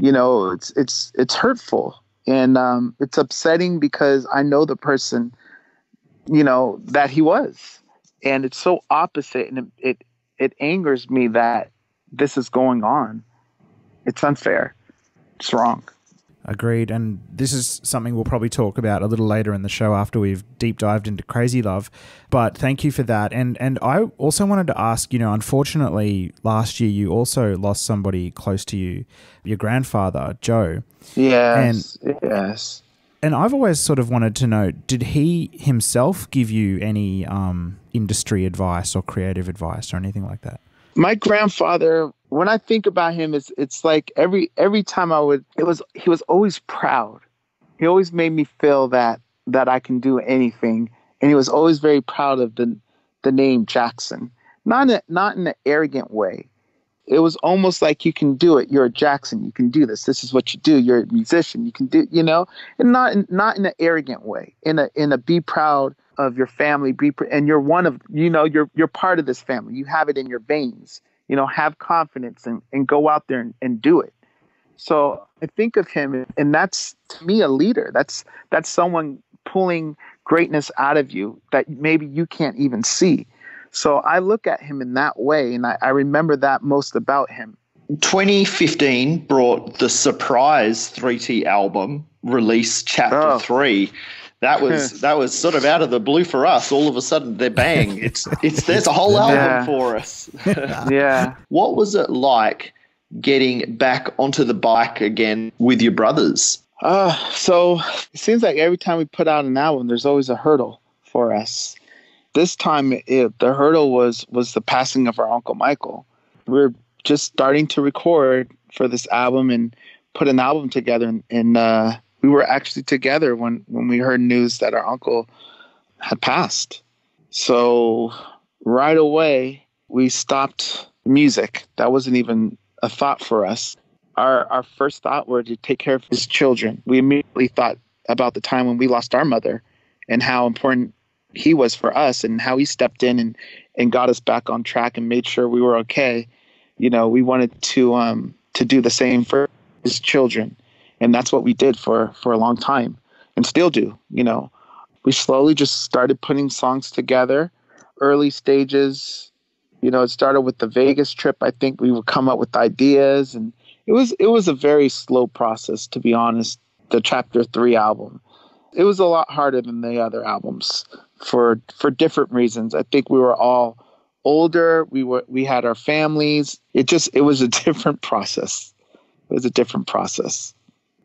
it's hurtful, and it's upsetting because I know the person, that he was, and it's so opposite, and it angers me that this is going on. It's unfair. It's wrong. Agreed. And this is something we'll probably talk about a little later in the show after we've deep dived into Crazy Love. But thank you for that. And I also wanted to ask, unfortunately, last year you also lost somebody close to you, your grandfather, Joe. Yes. And I've always sort of wanted to know, did he himself give you any industry advice or creative advice or anything like that? My grandfather, when I think about him, it's like every time he was always proud. He always made me feel that I can do anything. And he was always very proud of the name Jackson. Not in an arrogant way. It was almost like you can do it. You're a Jackson. You can do this. This is what you do. You're a musician. You can do, and not in an arrogant way. In a be proud of your family, and you're one of, you're part of this family. You have it in your veins. Have confidence and go out there and do it. So I think of him, and that's, to me, a leader. That's someone pulling greatness out of you that maybe you can't even see. So I look at him in that way, and I remember that most about him. 2015 brought the surprise 3T album release, Chapter 3. That was sort of out of the blue for us. All of a sudden, they're bang. There's a whole album for us. Yeah. What was it like getting back onto the bike again with your brothers? So it seems like every time we put out an album, there's always a hurdle for us. This time, the hurdle was the passing of our Uncle Michael. We were just starting to record for this album and put an album together, and we were actually together when we heard news that our uncle had passed. So right away, we stopped music. That wasn't even a thought for us. Our first thought were to take care of his children. We immediately thought about the time when we lost our mother and how important he was for us and how he stepped in and got us back on track and made sure we were okay. You know, we wanted to do the same for his children. And that's what we did for a long time and still do. You know, we slowly just started putting songs together, early stages. You know, it started with the Vegas trip. I think we would come up with ideas, and it was a very slow process, to be honest. The Chapter 3 album, it was a lot harder than the other albums for different reasons. I think we were all older. We had our families. It was a different process. It was a different process.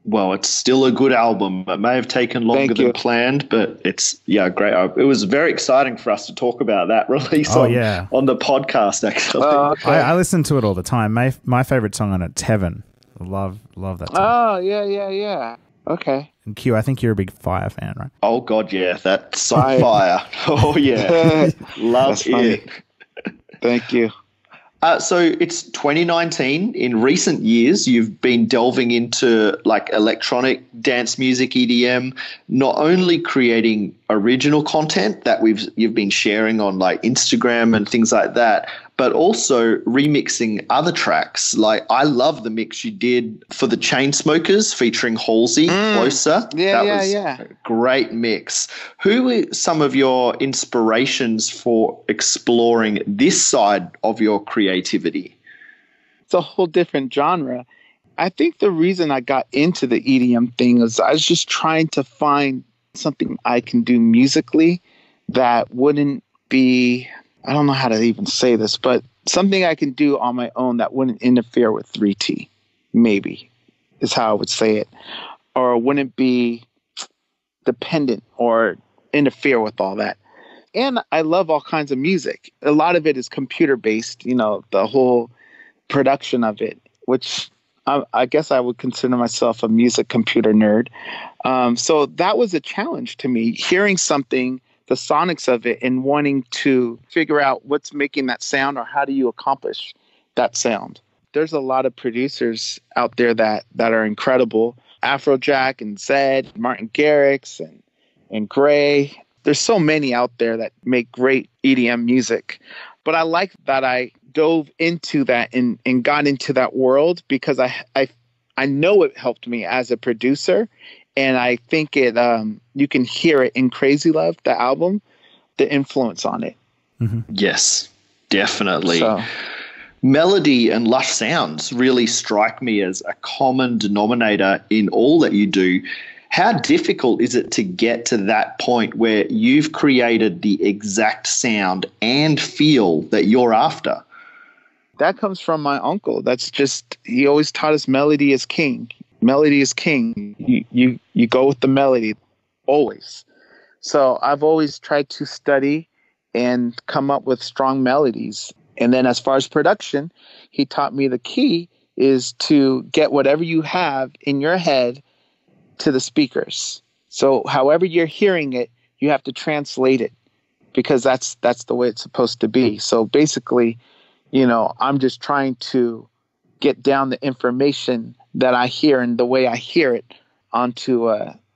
Well, it's still a good album. It may have taken longer than planned, but it's great. It was very exciting for us to talk about that release on the podcast, actually. Okay. I listen to it all the time. My favorite song on it's Heaven. I love that song. Oh, yeah. Okay. And Q, I think you're a big Fire fan, right? Oh, God, yeah. That song Fire. Oh, yeah. Love it. Thank you. So it's 2019. In recent years, you've been delving into like electronic dance music, EDM, not only creating original content that you've been sharing on like Instagram and things like that, but also remixing other tracks. Like I love the mix you did for the Chainsmokers featuring Halsey, Closer. Yeah, that was a great mix. Who were some of your inspirations for exploring this side of your creativity? It's a whole different genre. I think the reason I got into the EDM thing is I was just trying to find something I can do musically that wouldn't be, I don't know how to even say this, but something I can do on my own that wouldn't interfere with 3T, maybe, is how I would say it. Or wouldn't be dependent or interfere with all that. And I love all kinds of music. A lot of it is computer-based, you know, the whole production of it, which I guess I would consider myself a music computer nerd. So that was a challenge to me, hearing something, the sonics of it, and wanting to figure out what's making that sound or how do you accomplish that sound. There's a lot of producers out there that are incredible. Afrojack and Zed, Martin Garrix and Gray. There's so many out there that make great EDM music. But I like that I dove into that and got into that world because I know it helped me as a producer. And I think you can hear it in Crazy Love, the album, the influence on it. Mm-hmm. Yes, definitely. So, melody and lush sounds really strike me as a common denominator in all that you do. How difficult is it to get to that point where you've created the exact sound and feel that you're after? That comes from my uncle. He always taught us melody is king. Melody is king. You go with the melody, always. So I've always tried to study and come up with strong melodies. And then as far as production, he taught me the key is to get whatever you have in your head to the speakers. So however you're hearing it, you have to translate it because that's the way it's supposed to be. So basically, you know, I'm just trying to get down the information that I hear and the way I hear it onto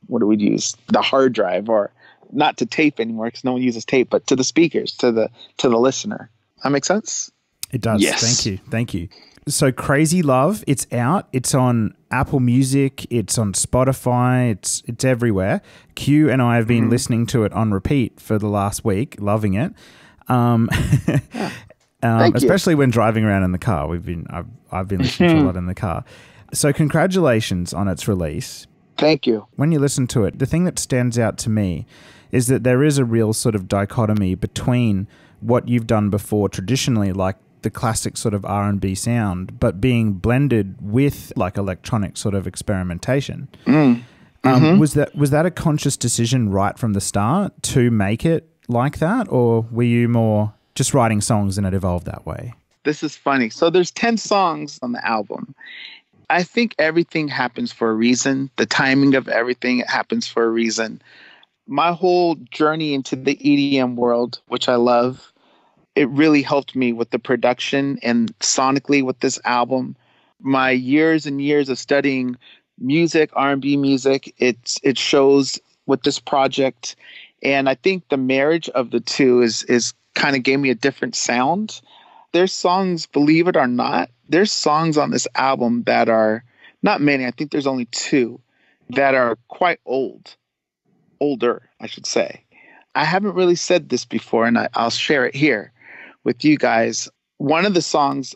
what do we use? The hard drive, or not to tape anymore because no one uses tape, but to the speakers, to the listener. That make sense? It does. Yes. Thank you. So Crazy Love, it's out. It's on Apple Music. It's on Spotify. It's everywhere. Q and I have been listening to it on repeat for the last week, loving it. Especially when driving around in the car. I've been listening to a lot in the car. So congratulations on its release. Thank you. When you listen to it, the thing that stands out to me is that there is a real sort of dichotomy between what you've done before traditionally, like the classic sort of R&B sound, but being blended with like electronic sort of experimentation. Was that a conscious decision right from the start to make it like that, or were you more just writing songs and it evolved that way? This is funny. So there's 10 songs on the album. I think everything happens for a reason. The timing of everything happens for a reason. My whole journey into the EDM world, which I love, it really helped me with the production and sonically with this album. My years and years of studying music, R&B music, it shows with this project. And I think the marriage of the two is kind of gave me a different sound. There's songs, believe it or not, there's songs on this album that are not many. I think there's only 2 that are quite older, I should say. I haven't really said this before, and I'll share it here with you guys. One of the songs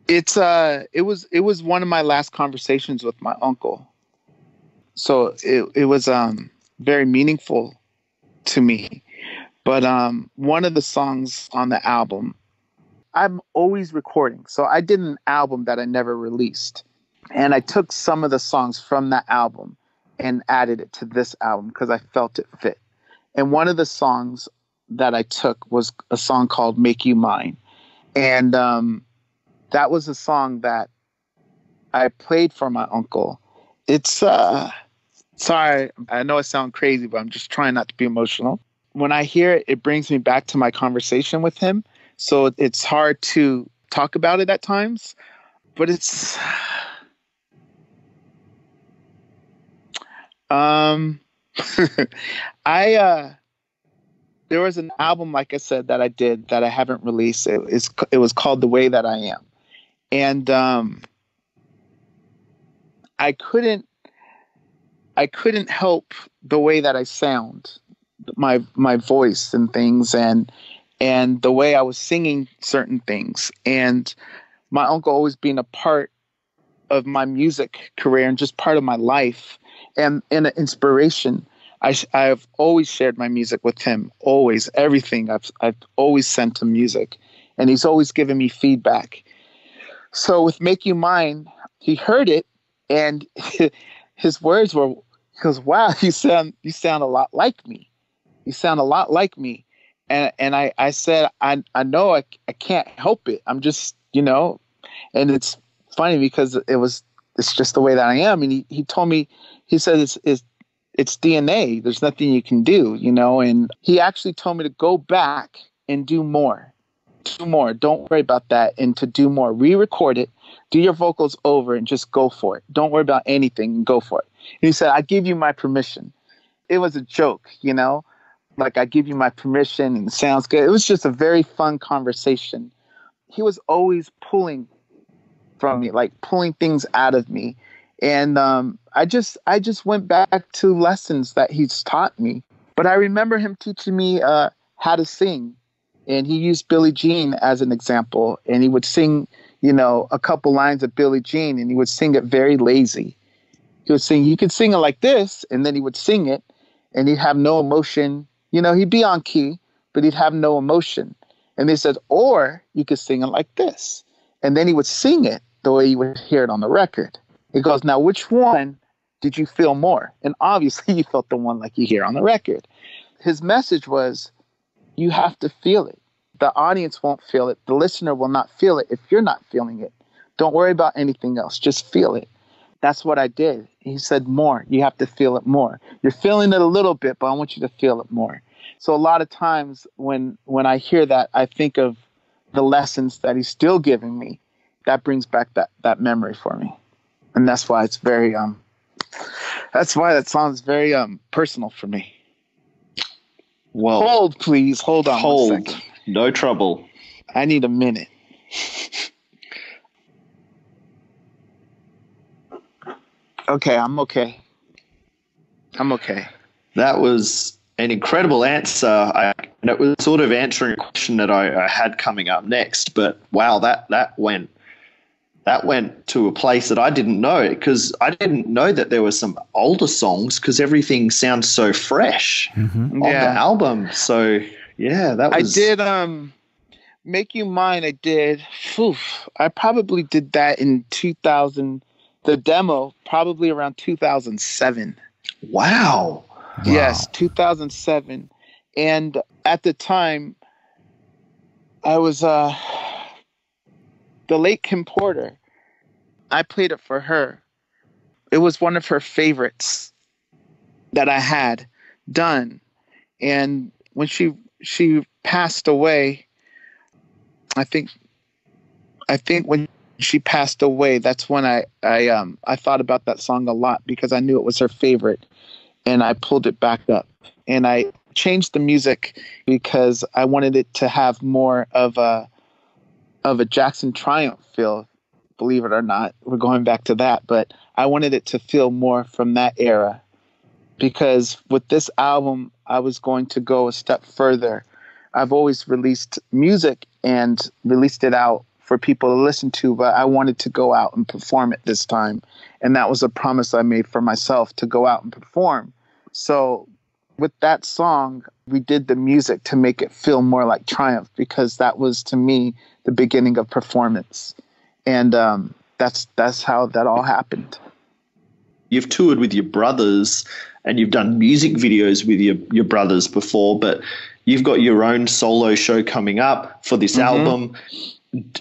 it was one of my last conversations with my uncle. So it was very meaningful to me. But one of the songs on the album, I'm always recording. So I did an album that I never released. And I took some of the songs from that album and added it to this album because I felt it fit. And one of the songs that I took was a song called Make You Mine. And that was a song that I played for my uncle. It's, sorry, I know I sound crazy, but I'm just trying not to be emotional. When I hear it, it brings me back to my conversation with him. So it's hard to talk about it at times, but it's... there was an album, like I said, that I did that I haven't released. It was called The Way That I Am. And I couldn't help the way that I sound, my voice and things, and the way I was singing certain things. And my uncle always being a part of my music career and just part of my life and an inspiration. I've always shared my music with him, always, everything. I've always sent him music, and he's always given me feedback. So with Make You Mine, he heard it, and his words were, he goes, "Wow, you sound a lot like me. You sound a lot like me." And I said, I know I can't help it. I'm just, and it's funny because it's just the way that I am. And he told me, he said, it's DNA. There's nothing you can do, and he actually told me to go back and do more. Don't worry about that. And to do more, re-record it, do your vocals over and just go for it. Don't worry about anything and go for it. And he said, I give you my permission. It was a joke, like I give you my permission and it sounds good. It was just a very fun conversation. He was always pulling from me, like pulling things out of me. And I just went back to lessons that he's taught me. But I remember him teaching me how to sing. And he used Billie Jean as an example. And he would sing, a couple lines of Billie Jean, and he would sing it very lazy. He would sing, you could sing it like this, and then he would sing it, and he'd have no emotion. He'd be on key, but he'd have no emotion. And they said, or you could sing it like this. And then he would sing it the way you would hear it on the record. He goes, now, which one did you feel more? And obviously you felt the one like you hear on the record. His message was, you have to feel it. The audience won't feel it. The listener will not feel it if you're not feeling it. Don't worry about anything else. Just feel it. That's what I did. He said more. You have to feel it more. You're feeling it a little bit, but I want you to feel it more. So a lot of times when I hear that, I think of the lessons that he's still giving me. That brings back that memory for me. And that's why it's very, that's why that song is very personal for me. Well, hold, please. Hold on 1 second. No trouble. I need a minute. Okay, I'm okay. That was an incredible answer. And it was sort of answering a question that I had coming up next. But wow, that went to a place that I didn't know, because I didn't know that there were some older songs, because everything sounds so fresh on the album. So yeah, that was. I did Make You Mine. I did. I probably did that in 2000. The demo probably around 2007. Wow. Yes, 2007. And at the time, I was the late Kim Porter. I played it for her. It was one of her favorites that I had done. And when she passed away, I think when she passed away, that's when I thought about that song a lot, because I knew it was her favorite, and I pulled it back up and I changed the music because I wanted it to have more of a Jackson Triumph feel. Believe it or not, we're going back to that, but I wanted it to feel more from that era, because with this album, I was going to go a step further. I've always released music and released it out for people to listen to, but I wanted to go out and perform it this time. And that was a promise I made for myself, to go out and perform. So with that song, we did the music to make it feel more like Triumph, because that was, to me, the beginning of performance. And that's how that all happened. You've toured with your brothers and you've done music videos with your brothers before, but you've got your own solo show coming up for this album.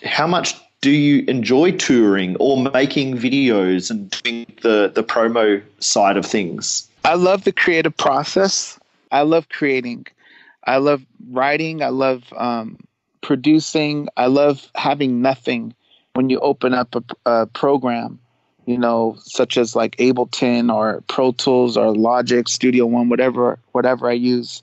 How much do you enjoy touring or making videos and doing the promo side of things? I love the creative process. I love creating. I love writing. I love producing. I love having nothing when you open up a program, you know, such as like Ableton or Pro Tools or Logic, Studio One, whatever I use.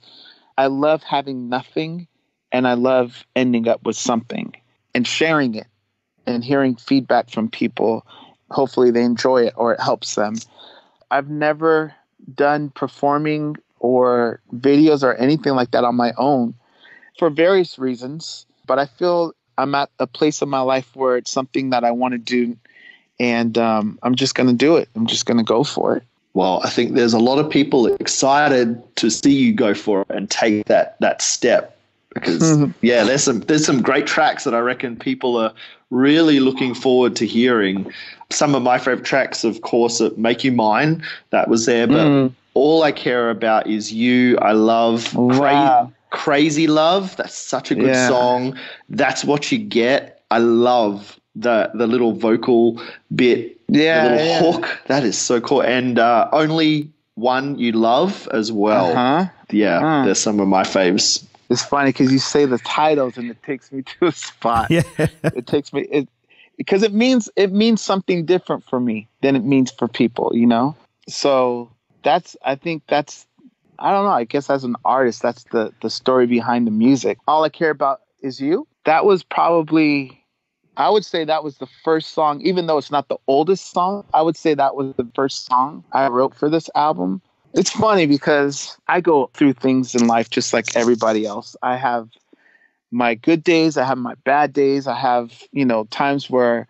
I love having nothing, and I love ending up with something and sharing it and hearing feedback from people. Hopefully they enjoy it or it helps them. I've never done performing or videos or anything like that on my own for various reasons, but I feel I'm at a place in my life where it's something that I want to do, and I'm just going to do it. I'm just going to go for it. Well, I think there's a lot of people excited to see you go for it and take that step, because there's some great tracks that I reckon people are really looking forward to hearing. Some of my favorite tracks, of course, are Make You Mine. That was there, but All I Care About Is You. I love Crazy Love. That's such a good song. That's What You Get. I love the little vocal bit, the little hook. That is so cool. And Only One You Love as well. They're some of my faves. It's funny because you say the titles and it takes me to a spot. It takes me because it means something different for me than it means for people, you know? So I don't know, I guess as an artist, that's the story behind the music. All I Care About Is You. That was probably, I would say that was the first song, even though it's not the oldest song, I would say that was the first song I wrote for this album. It's funny because I go through things in life just like everybody else. I have my good days. I have my bad days. I have, times where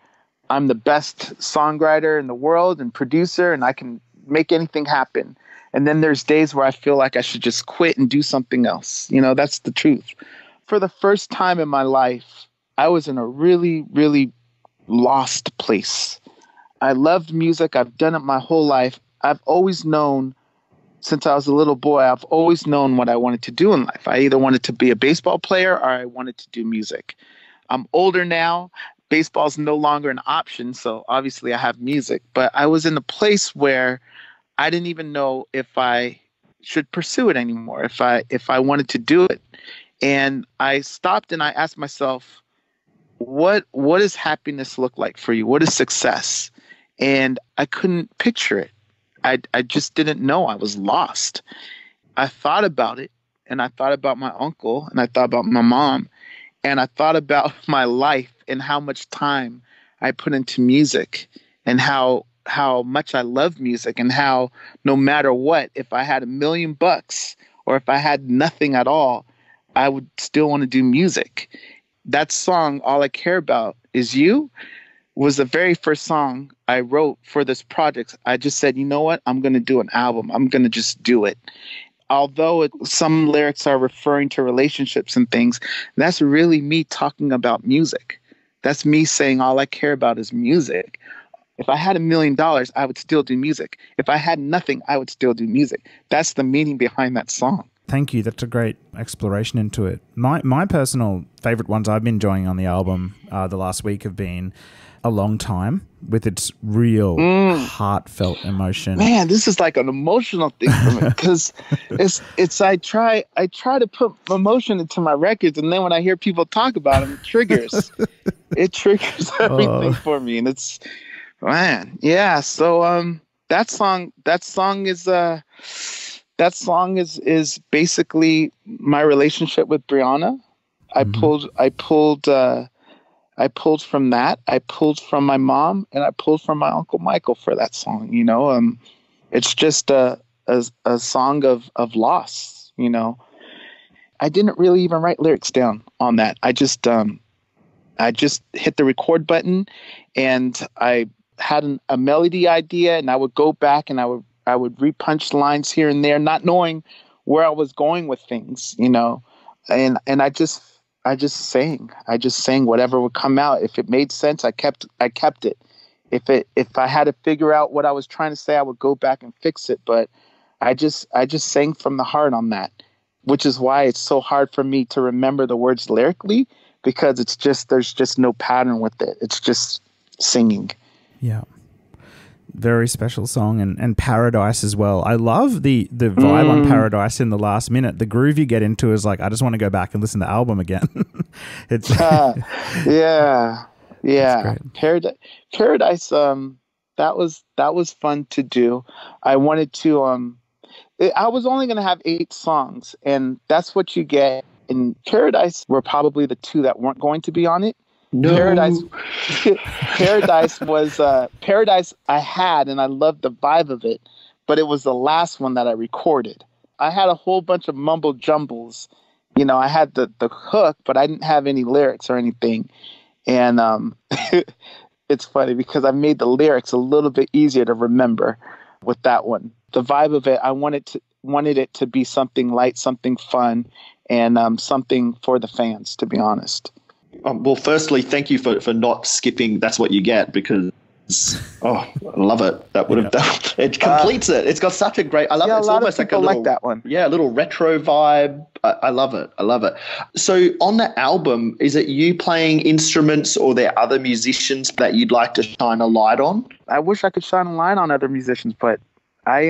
I'm the best songwriter in the world and producer, and I can make anything happen. And then there's days where I feel like I should just quit and do something else. That's the truth. For the first time in my life, I was in a really, really lost place. I loved music. I've done it my whole life. I've always known, since I was a little boy, I've always known what I wanted to do in life. I either wanted to be a baseball player or I wanted to do music. I'm older now. Baseball's no longer an option, so obviously I have music. But I was in a place where I didn't even know if I should pursue it anymore, if I wanted to do it. And I stopped and I asked myself, what does happiness look like for you? What is success? And I couldn't picture it. I just didn't know. I was lost. I thought about it, and I thought about my uncle, and I thought about my mom, and I thought about my life and how much time I put into music, and how much I love music, and how no matter what, if I had $1 million or if I had nothing at all, I would still want to do music. That song, All I Care About Is You, was the very first song I wrote for this project. I just said, you know what? I'm going to do an album. I'm going to just do it. Although some lyrics are referring to relationships and things, that's really me talking about music. That's me saying all I care about is music. If I had $1 million, I would still do music. If I had nothing, I would still do music. That's the meaning behind that song. Thank you. That's a great exploration into it. My personal favorite ones I've been enjoying on the album the last week have been A Long Time, with its real heartfelt emotion. Man, this is like an emotional thing for me because it's I try to put emotion into my records, and then when I hear people talk about them, it triggers everything for me, and it's, man, yeah. So that song is basically my relationship with Brianna. I pulled from that. I pulled from my mom, and I pulled from my Uncle Michael for that song. You know, it's just a song of loss. You know, I didn't really even write lyrics down on that. I just hit the record button, and I had a melody idea, and I would go back and I would repunch lines here and there, not knowing where I was going with things. You know, and I just sang whatever would come out. If it made sense, I kept it. If I had to figure out what I was trying to say, I would go back and fix it. But I just sang from the heart on that, which is why it's so hard for me to remember the words lyrically, because there's just no pattern with it. It's just singing. Yeah. Very special song, and Paradise as well. I love the vibe on Paradise in the last minute. The groove you get into is like, I just want to go back and listen to the album again. It's yeah. Paradise. That was fun to do. I wanted to. I was only going to have 8 songs, and that's what you get. In Paradise were probably the 2 that weren't going to be on it. No. Paradise was Paradise I had, and I loved the vibe of it, but it was the last one that I recorded. I had a whole bunch of mumble jumbles. You know, I had the hook, but I didn't have any lyrics or anything. And it's funny because I made the lyrics a little bit easier to remember with that one. The vibe of it, I wanted it to be something light, something fun, and something for the fans, to be honest. Well, firstly, thank you for not skipping That's What You Get, because I love it. That would have it completes it. It's got such a great. I love it. It's almost like a little, like that one. Yeah, a little retro vibe. I love it. So on the album, is it you playing instruments, or are there other musicians that you'd like to shine a light on? I wish I could shine a light on other musicians, but I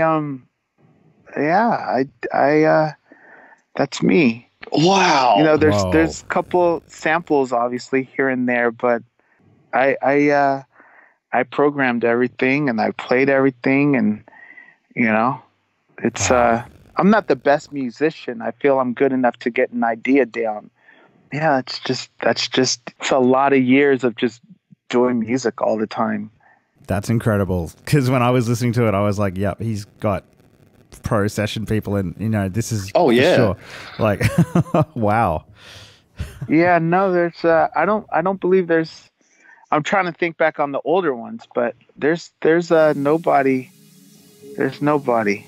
that's me. Wow. You know, there's a couple samples obviously here and there, but I programmed everything and I played everything, and you know, it's I'm not the best musician. I feel I'm good enough to get an idea down. Yeah, it's a lot of years of just doing music all the time. That's incredible, because when I was listening to it, I was like, yep, he's got pro session people, and you know, this is sure. Like wow. Yeah, no, there's I don't believe there's. I'm trying to think back on the older ones, but there's nobody. There's nobody.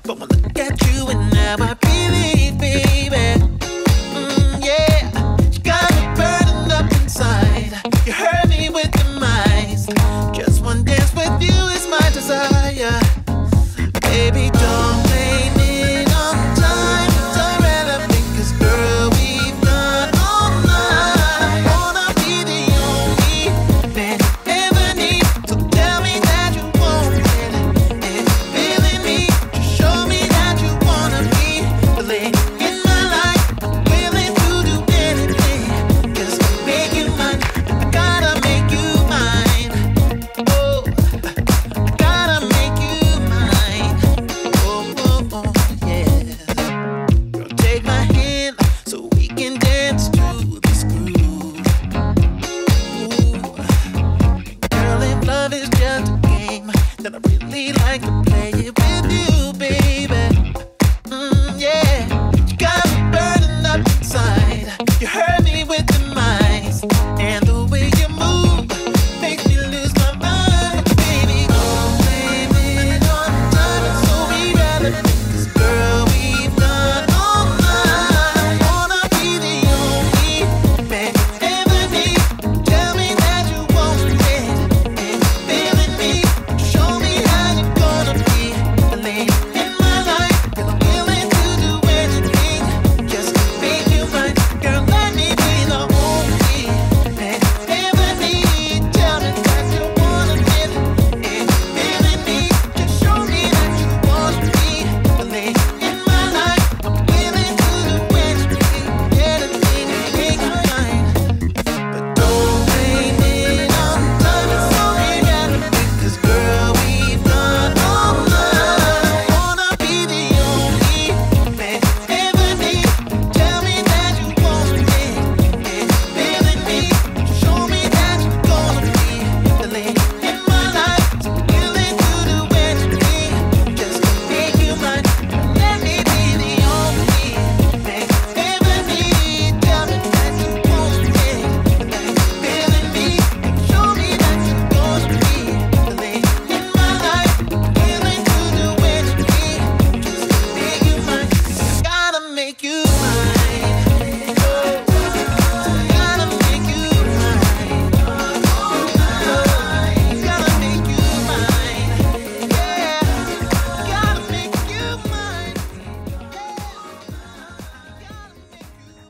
But when I look at you,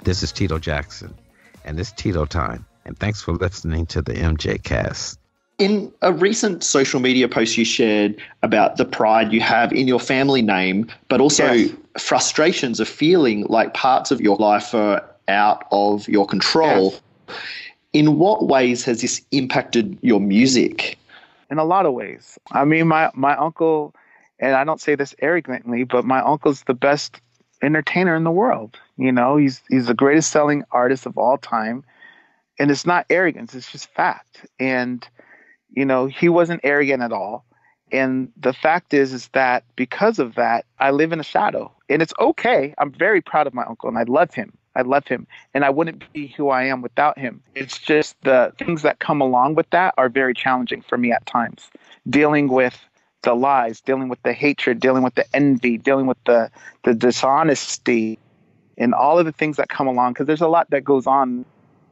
This is Tito Jackson, and it's Tito time. And thanks for listening to the MJCast. In a recent social media post you shared about the pride you have in your family name, but also frustrations of feeling like parts of your life are out of your control. Yes. In what ways has this impacted your music? In a lot of ways. I mean, my uncle, and I don't say this arrogantly, but my uncle's the best entertainer in the world. You know, he's the greatest selling artist of all time. And it's not arrogance, it's just fact. And, you know, he wasn't arrogant at all. And the fact is that because of that, I live in a shadow. And it's okay. I'm very proud of my uncle and I love him. And I wouldn't be who I am without him. It's just the things that come along with that are very challenging for me at times. Dealing with the lies, dealing with the hatred, dealing with the envy, dealing with the dishonesty, and all of the things that come along. Because there's a lot that goes on.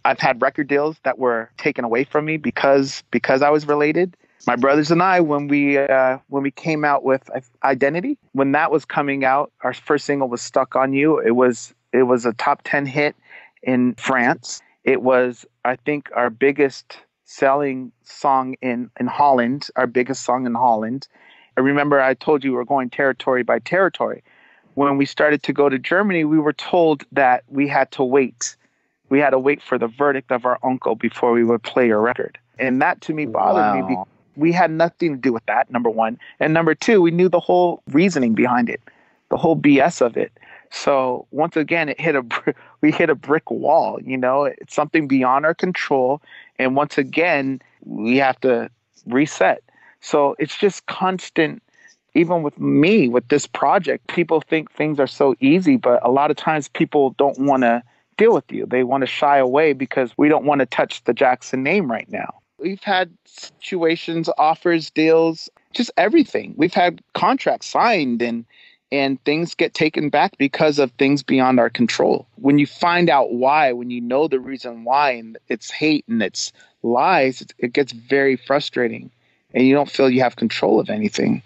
I've had record deals that were taken away from me because I was related. My brothers and I, when we came out with Identity, when that was coming out, our first single was Stuck on You. It was a top 10 hit in France. It was, I think, our biggest selling song in Holland, our biggest song in Holland. I remember I told you we were going territory by territory. When we started to go to Germany, we were told that we had to wait. We had to wait for the verdict of our uncle before we would play a record. And that to me bothered me. We had nothing to do with that, number one. And number two, we knew the whole reasoning behind it, the whole BS of it. So once again, we hit a brick wall, you know, it's something beyond our control. And once again, we have to reset. So it's just constant. Even with me, with this project, people think things are so easy, but a lot of times people don't want to deal with you. They want to shy away because we don't want to touch the Jackson name right now. We've had situations, offers, deals, just everything. We've had contracts signed and things get taken back because of things beyond our control. When you find out why, when you know the reason why, and it's hate and it's lies, it gets very frustrating and you don't feel you have control of anything.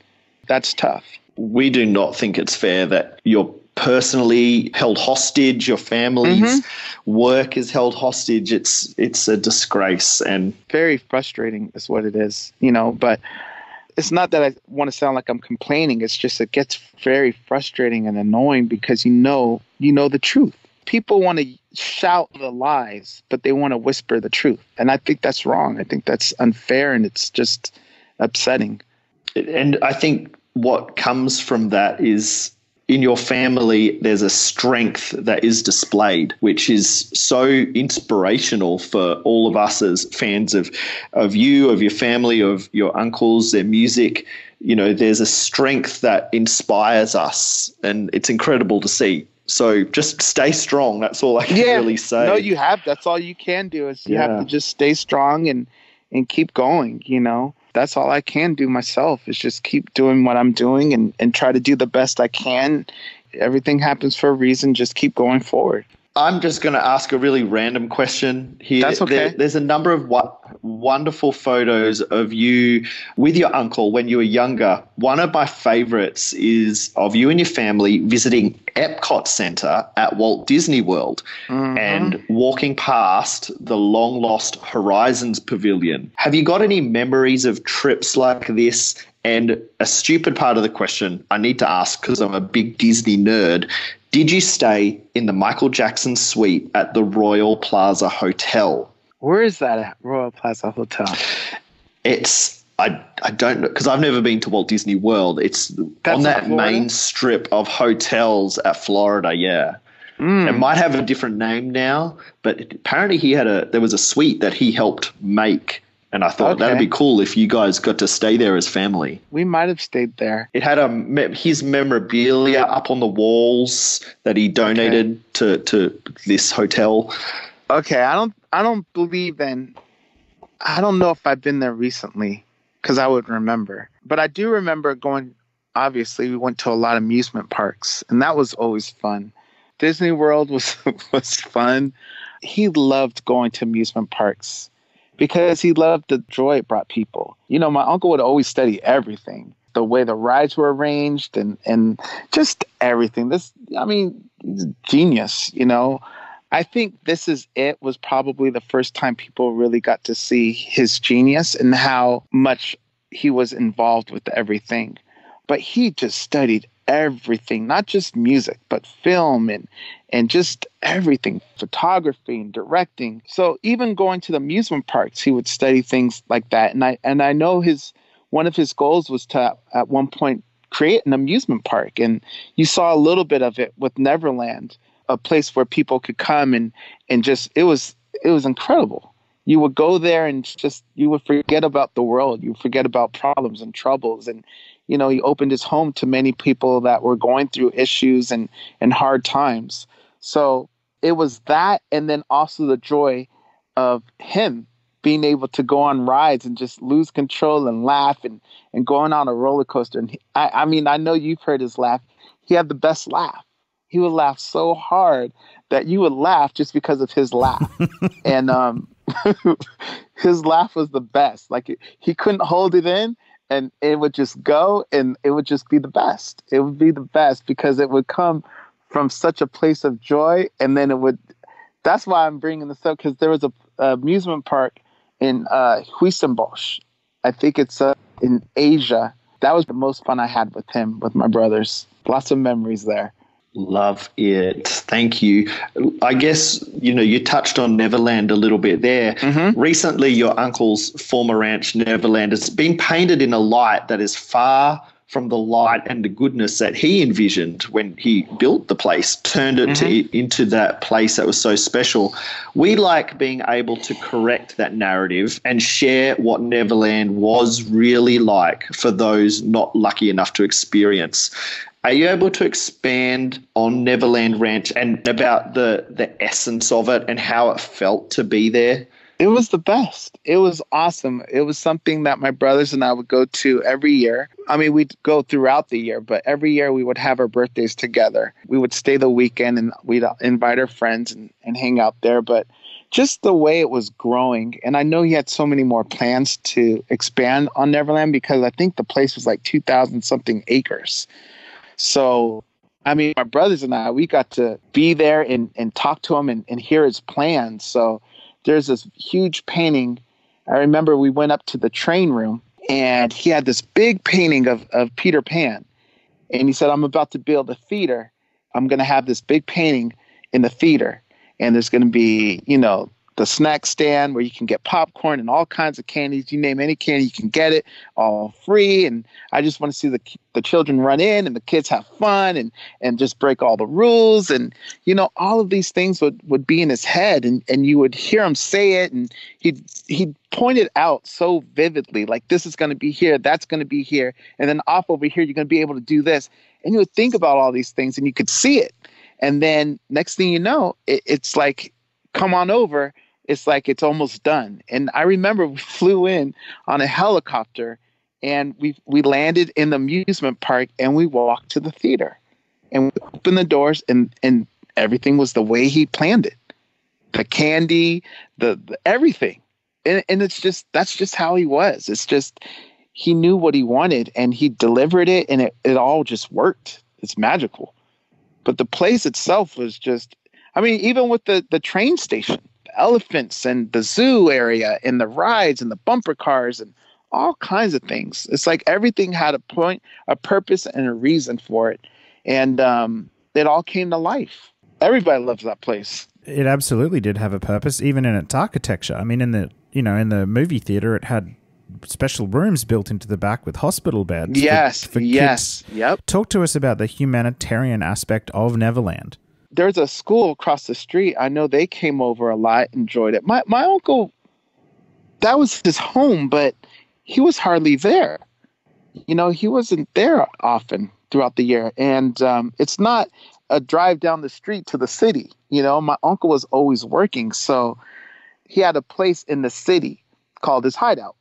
That's tough. We do not think it's fair that you're personally held hostage, your family's work is held hostage. It's a disgrace and very frustrating is what it is, you know, but it's not that I want to sound like I'm complaining. It's just it gets very frustrating and annoying because you know the truth. People want to shout the lies, but they want to whisper the truth. And I think that's wrong. I think that's unfair and it's just upsetting. And I think what comes from that is in your family, there's a strength that is displayed, which is so inspirational for all of us as fans of you, of your family, of your uncles, their music. You know, there's a strength that inspires us, and it's incredible to see. So just stay strong. That's all I can really say. No, you have. That's all you can do is you have to just stay strong and keep going, you know. That's all I can do myself is just keep doing what I'm doing and try to do the best I can. Everything happens for a reason. Just keep going forward. I'm just going to ask a really random question here. That's okay. There's a number of wonderful photos of you with your uncle when you were younger. One of my favorites is of you and your family visiting Epcot Center at Walt Disney World and walking past the long-lost Horizons Pavilion. Have you got any memories of trips like this? And a stupid part of the question I need to ask because I'm a big Disney nerd. Did you stay in the Michael Jackson suite at the Royal Plaza Hotel? Where is that at, Royal Plaza Hotel? It's, I don't know, because I've never been to Walt Disney World. That's on that main strip of hotels at Florida, yeah. It might have a different name now, but apparently there was a suite that he helped make. And I thought that'd be cool if you guys got to stay there as family. We might have stayed there. It had his memorabilia up on the walls that he donated to this hotel. Okay, I don't believe then. I don't know if I've been there recently because I would remember. But I do remember going, obviously, we went to a lot of amusement parks, and that was always fun. Disney World was fun. He loved going to amusement parks because he loved the joy it brought people. You know, my uncle would always study everything, the way the rides were arranged and just everything. He's a genius, you know. I think This Is It was probably the first time people really got to see his genius and how much he was involved with everything. But he just studied everything, not just music, but film and just everything, photography and directing. So even going to the amusement parks, he would study things like that. And I know one of his goals was to at one point create an amusement park. And you saw a little bit of it with Neverland, a place where people could come and just, it was incredible. You would go there and just, you would forget about the world. You forget about problems and troubles. And, you know, he opened his home to many people that were going through issues and hard times. So it was that. And then also the joy of him being able to go on rides and just lose control and laugh and going on a roller coaster. And I mean, I know you've heard his laugh. He had the best laugh. He would laugh so hard that you would laugh just because of his laugh. And his laugh was the best. Like he couldn't hold it in and it would just go and it would just be the best. It would be the best because it would come from such a place of joy. And then that's why I'm bringing this up, because there was a amusement park in Huisenbosch. I think it's in Asia. That was the most fun I had with him, with my brothers. Lots of memories there. Love it. Thank you. I guess, you touched on Neverland a little bit there. Mm-hmm. Recently, your uncle's former ranch, Neverland, has been painted in a light that is far from the light and the goodness that he envisioned when he built the place, turned it into that place that was so special. We like being able to correct that narrative and share what Neverland was really like for those not lucky enough to experience. Are you able to expand on Neverland Ranch and about the essence of it and how it felt to be there? It was the best. It was awesome. It was something that my brothers and I would go to every year. I mean, we'd go throughout the year, but every year we would have our birthdays together. We would stay the weekend and we'd invite our friends and hang out there. But just the way it was growing, and I know he had so many more plans to expand on Neverland because I think the place was like 2,000 something acres. So, I mean, my brothers and I, we got to be there and talk to him and hear his plans. So there's this huge painting. I remember we went up to the train room and he had this big painting of Peter Pan. And he said, I'm about to build a theater. I'm going to have this big painting in the theater. And there's going to be, the snack stand where you can get popcorn and all kinds of candies. You name any candy, you can get it all free. And I just want to see the children run in and the kids have fun and just break all the rules. And, all of these things would be in his head and you would hear him say it. And he'd point it out so vividly, like this is going to be here, that's going to be here. And then off over here, you're going to be able to do this. And you would think about all these things and you could see it. And then next thing you know, it's like, come on over. It's like it's almost done. And I remember we flew in on a helicopter and we landed in the amusement park and we walked to the theater and we opened the doors and everything was the way he planned it. The candy, the everything. And that's just how he was. It's just, he knew what he wanted and he delivered it and it all just worked. It's magical. But the place itself was just, I mean, even with the train station, elephants and the zoo area and the rides and the bumper cars and all kinds of things. It's like everything had a point, a purpose, and a reason for it. And it all came to life. Everybody loves that place. It absolutely did have a purpose, even in its architecture. I mean, in the movie theater, it had special rooms built into the back with hospital beds. Yes, for yes, kids. Yep. Talk to us about the humanitarian aspect of Neverland. There's a school across the street. I know they came over a lot, enjoyed it. My uncle, that was his home, but he was hardly there. He wasn't there often throughout the year. And it's not a drive down the street to the city. My uncle was always working. So he had a place in the city called his hideout.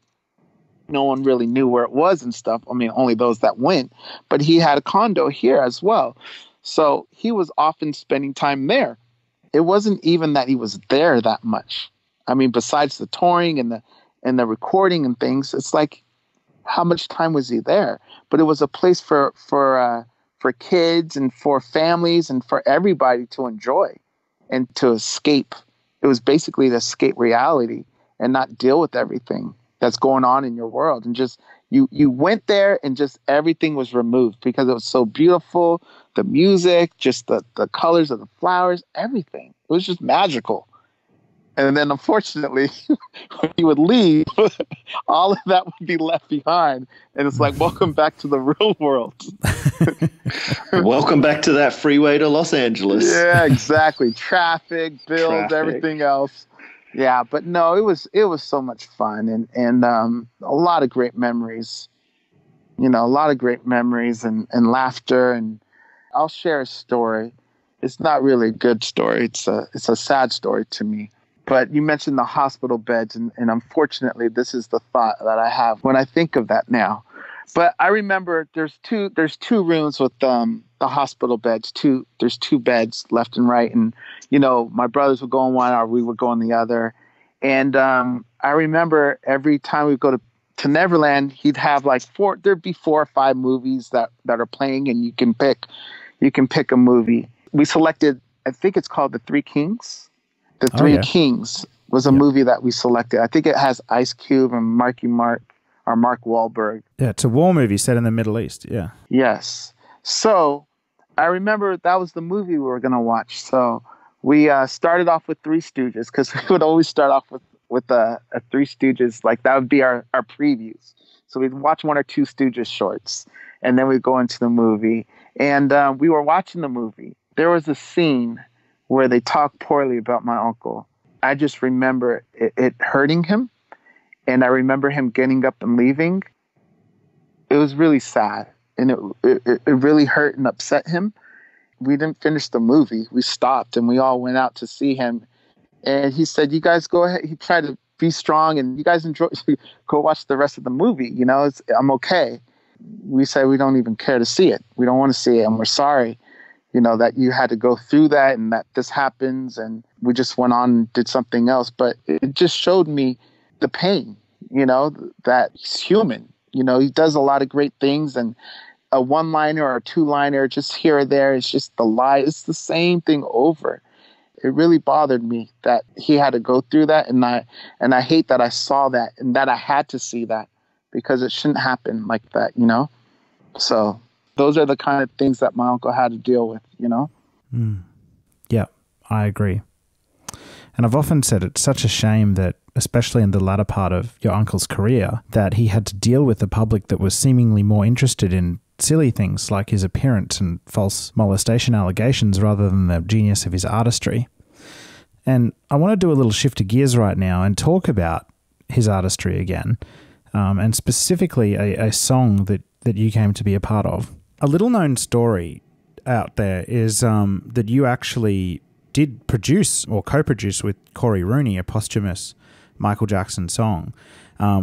No one really knew where it was and stuff. I mean, only those that went. But he had a condo here as well. So he was often spending time there. It wasn't even that he was there that much. I mean, besides the touring and the recording and things, it's like, how much time was he there? But it was a place for kids and for families and for everybody to enjoy. and to escape. It was basically to escape reality and not deal with everything that's going on in your world. And just, you went there and just everything was removed because it was so beautiful. The music, just the colors of the flowers, everything. It was just magical. And then unfortunately, when you would leave, all of that would be left behind. And it's like, welcome back to the real world. Welcome back to that freeway to Los Angeles. Yeah, exactly. Traffic, bills, everything else. Yeah, but no, it was so much fun and a lot of great memories. A lot of great memories and laughter. And I'll share a story. It's not really a good story. It's a sad story to me. But you mentioned the hospital beds, and unfortunately, this is the thought that I have when I think of that now. But I remember there's two rooms with the hospital beds. There's two beds left and right, and my brothers would go on one, or we would go on the other. And I remember every time we go to Neverland, he'd have like there'd be 4 or 5 movies that are playing, and you can pick a movie. We selected, I think it's called The Three Kings. The Three Kings was a movie that we selected. I think it has Ice Cube and Mark Wahlberg. Yeah, it's a war movie set in the Middle East. Yeah. Yes. So I remember that was the movie we were going to watch. So we started off with Three Stooges, because we would always start off with a Three Stooges. Like that would be our previews. So we'd watch 1 or 2 Stooges shorts, and then we'd go into the movie. And we were watching the movie. There was a scene where they talked poorly about my uncle. I just remember it hurting him, and I remember him getting up and leaving. It was really sad, and it really hurt and upset him. We didn't finish the movie. We stopped, and we all went out to see him. And he said, "You guys go ahead." He tried to be strong, and you guys enjoy. Go watch the rest of the movie. I'm okay. We said we don't even care to see it. We don't want to see it, and we're sorry. That you had to go through that and that this happens, and we just went on and did something else. But it just showed me the pain, that he's human. He does a lot of great things, and a 1-liner or a 2-liner just here or there, it's just the lie. It's the same thing over. It really bothered me that he had to go through that. And I hate that I saw that and that I had to see that, because it shouldn't happen like that, So those are the kind of things that my uncle had to deal with, Yeah, I agree. And I've often said it's such a shame that, especially in the latter part of your uncle's career, that he had to deal with a public that was seemingly more interested in silly things like his appearance and false molestation allegations rather than the genius of his artistry. And I want to do a little shift of gears right now and talk about his artistry again, and specifically a song that you came to be a part of. A little known story out there is that you actually did produce or co-produce with Corey Rooney a posthumous Michael Jackson song,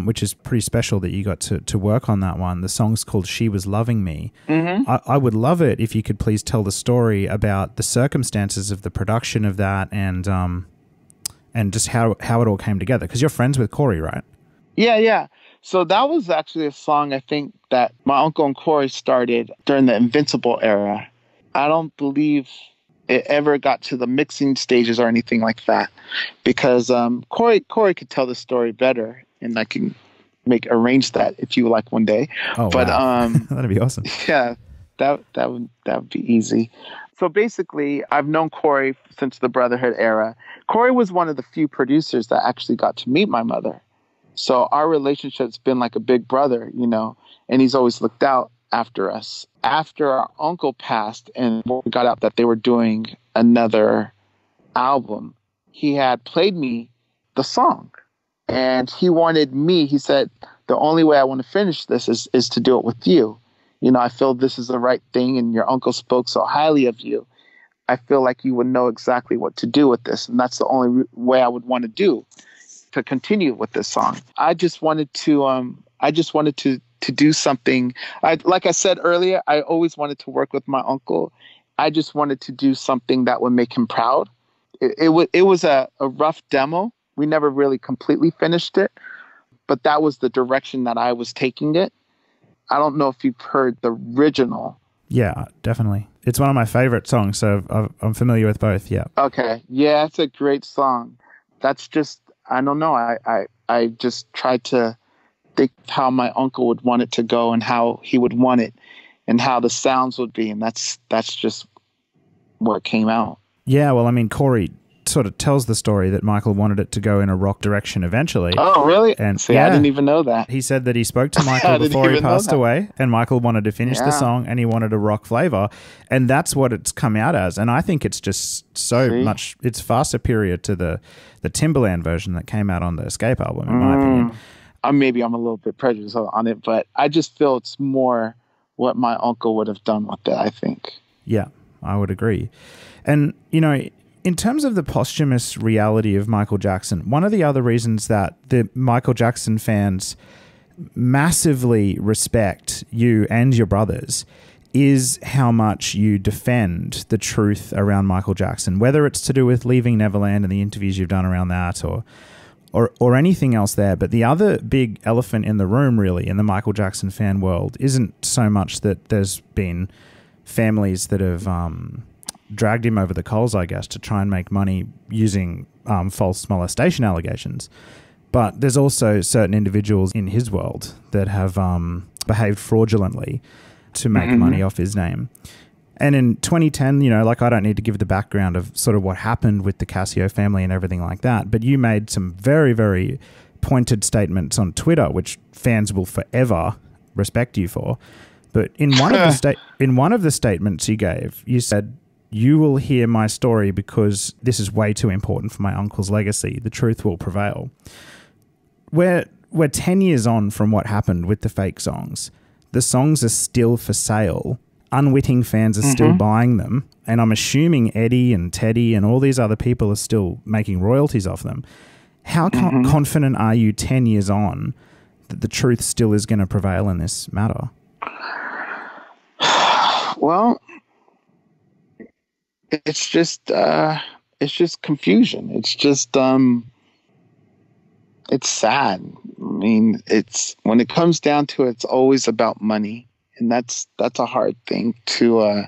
which is pretty special that you got to work on that one. The song's called She Was Loving Me. Mm-hmm. I would love it if you could please tell the story about the circumstances of the production of that and just how it all came together, because you're friends with Corey, right? Yeah. So that was actually a song I think that my uncle and Corey started during the Invincible era. I don't believe it ever got to the mixing stages or anything like that, because Corey could tell the story better, and I can arrange that if you like one day. Oh, but wow. That'd be awesome. Yeah, that would be easy. So basically, I've known Corey since the Brotherhood era. Corey was one of the few producers that actually got to meet my mother. So our relationship's been like a big brother, and he's always looked out after us. After our uncle passed and we got out that they were doing another album, he had played me the song, and he wanted me, he said, the only way I want to finish this is to do it with you. I feel this is the right thing, and your uncle spoke so highly of you. I feel like you would know exactly what to do with this, and that's the only way I would want to continue with this song. I just wanted to do something. Like I said earlier, I always wanted to work with my uncle. I just wanted to do something that would make him proud. It was a rough demo. We never really completely finished it, but that was the direction that I was taking it. I don't know if you've heard the original. Yeah, definitely. It's one of my favorite songs, so I'm familiar with both. Yeah. Okay. Yeah, it's a great song. That's just, I don't know. I just tried to think how my uncle would want it to go and how he would want it and how the sounds would be. And that's just what came out. Yeah. Well, I mean, Corey sort of tells the story that Michael wanted it to go in a rock direction eventually. Oh, really? And see, I didn't even know that. He said that he spoke to Michael before he passed away, and Michael wanted to finish the song, and he wanted a rock flavor, and that's what it's come out as. And I think it's just so much. It's far superior to the Timbaland version that came out on the Escape album, in my opinion. Maybe I'm a little bit prejudiced on it, but I just feel it's more what my uncle would have done with it, I think. Yeah, I would agree. And, you know, in terms of the posthumous reality of Michael Jackson, one of the other reasons that the Michael Jackson fans massively respect you and your brothers is how much you defend the truth around Michael Jackson, whether it's to do with Leaving Neverland and the interviews you've done around that or anything else there. But the other big elephant in the room, really, in the Michael Jackson fan world isn't so much that there's been families that have dragged him over the coals, I guess, to try and make money using false molestation allegations. But there's also certain individuals in his world that have behaved fraudulently to make money off his name. And in 2010, you know, like, I don't need to give the background of sort of what happened with the Cascio family and everything like that, but you made some very, very pointed statements on Twitter, which fans will forever respect you for. But in one of the statements you gave, you said, "You will hear my story because this is way too important for my uncle's legacy. The truth will prevail." We're 10 years on from what happened with the fake songs. The songs are still for sale. Unwitting fans are still buying them. And I'm assuming Eddie and Teddy and all these other people are still making royalties off them. How confident are you 10 years on that the truth still is going to prevail in this matter? Well, it's just confusion. It's just it's sad. I mean, when it comes down to it, it's always about money, and that's a hard thing to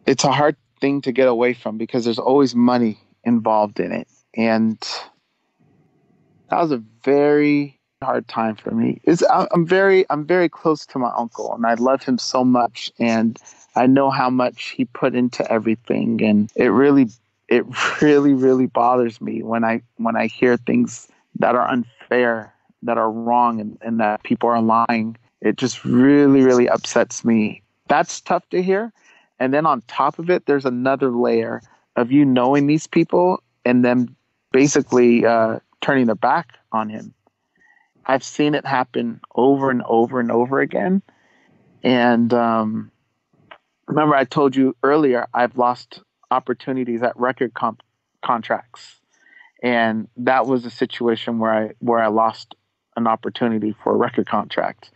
it's a hard thing to get away from because there's always money involved in it, and that was a very hard time for me. I'm very close to my uncle, and I love him so much, and I know how much he put into everything, and it really bothers me when I hear things that are unfair, that are wrong, and that people are lying. It just really upsets me. That's tough to hear. And then on top of it, there's another layer of you knowing these people and them basically turning their back on him. I've seen it happen over and over and over again. And remember, I told you earlier, I've lost opportunities at record contracts. And that was a situation where I lost an opportunity for a record contract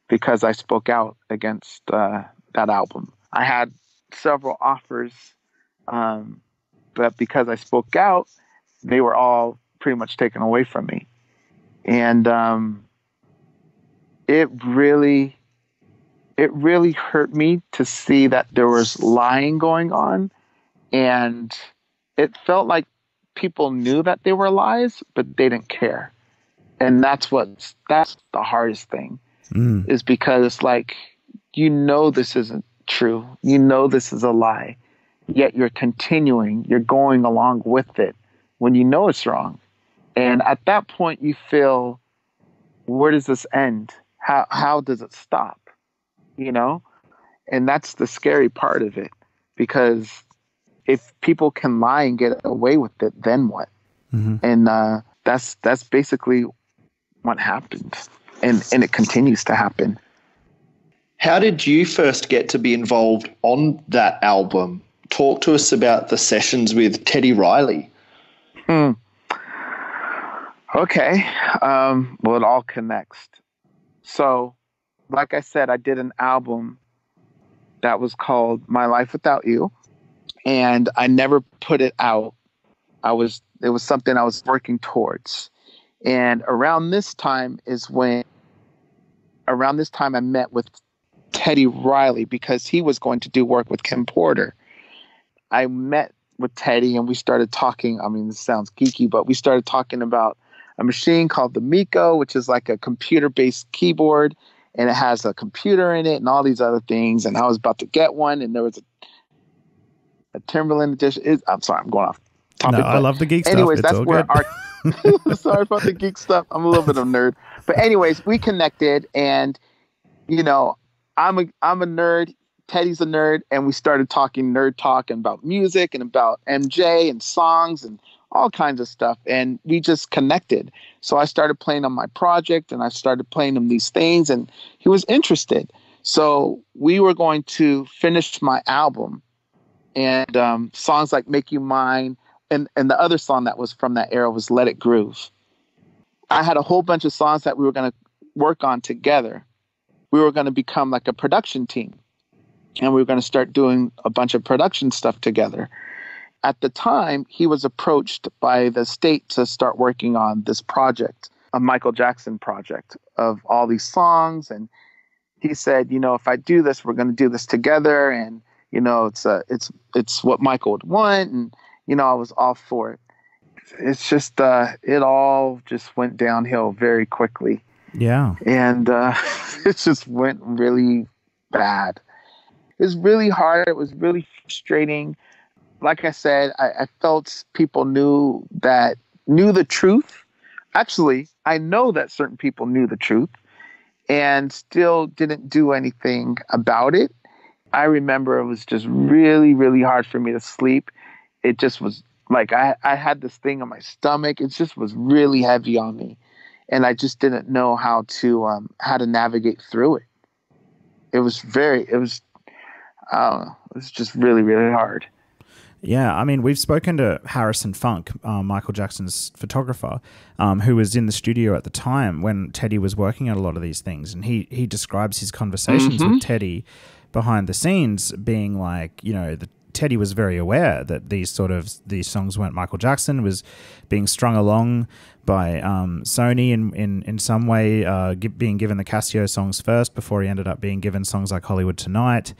because I spoke out against that album. I had several offers, but because I spoke out, they were all pretty much taken away from me. And it really hurt me to see that there was lying going on, and it felt like people knew that they were lies, but they didn't care. And that's the hardest thing, is because it's like, you know, this isn't true. You know, this is a lie, yet you're going along with it when you know it's wrong. And at that point you feel, where does this end? How does it stop? You know? And that's the scary part of it, because if people can lie and get away with it, then what? And that's basically what happened, and it continues to happen. How did you first get to be involved on that album? Talk to us about the sessions with Teddy Riley. Okay. Well, it all connects. So, like I said, I did an album that was called My Life Without You, and I never put it out. It was something I was working towards. And around this time I met with Teddy Riley because he was going to do work with Kim Porter. I met with Teddy and we started talking. I mean, this sounds geeky, but we started talking about a machine called the Miko, which is like a computer-based keyboard, and it has a computer in it and all these other things. And I was about to get one, and there was a Timberland edition. I'm sorry, I'm going off topic. No, I love the geek stuff. Anyways, it's that's all where good. sorry about the geek stuff. I'm a little bit of a nerd. But anyways, we connected, and, you know, I'm a nerd. Teddy's a nerd, and we started talking nerd talk and about music and about MJ and songs and all kinds of stuff. And we just connected. So I started playing on my project, and I started playing him these things, and he was interested. So we were going to finish my album, and songs like Make You Mine, and the other song that was from that era was Let It Groove. I had a whole bunch of songs that we were going to work on together. We were going to become like a production team, and we were going to start doing a bunch of production stuff together. At the time, he was approached by the state to start working on this project, a Michael Jackson project of all these songs. And he said, you know, if I do this, we're going to do this together. And, you know, it's what Michael would want. And, you know, I was all for it. It's just, it all just went downhill very quickly. Yeah. And it just went really bad. It was really hard. It was really frustrating. Like I said, I felt people knew the truth. Actually, I know that certain people knew the truth and still didn't do anything about it. I remember it was just really, really hard for me to sleep. It just was like I had this thing on my stomach. It just was really heavy on me. And I just didn't know how to navigate through it. It was just really, really hard. Yeah, I mean, we've spoken to Harrison Funk, Michael Jackson's photographer, who was in the studio at the time when Teddy was working on a lot of these things. And he describes his conversations with Teddy behind the scenes being like, you know, Teddy was very aware that these songs weren't Michael Jackson, was being strung along by Sony in some way, being given the Cascio songs first before he ended up being given songs like Hollywood Tonight.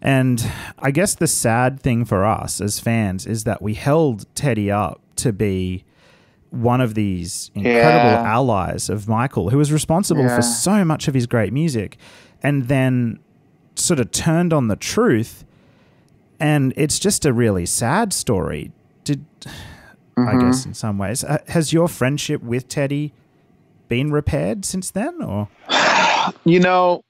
And I guess the sad thing for us as fans is that we held Teddy up to be one of these incredible allies of Michael, who was responsible for so much of his great music, and then sort of turned on the truth. And it's just a really sad story. I guess in some ways, has your friendship with Teddy been repaired since then, or? You know,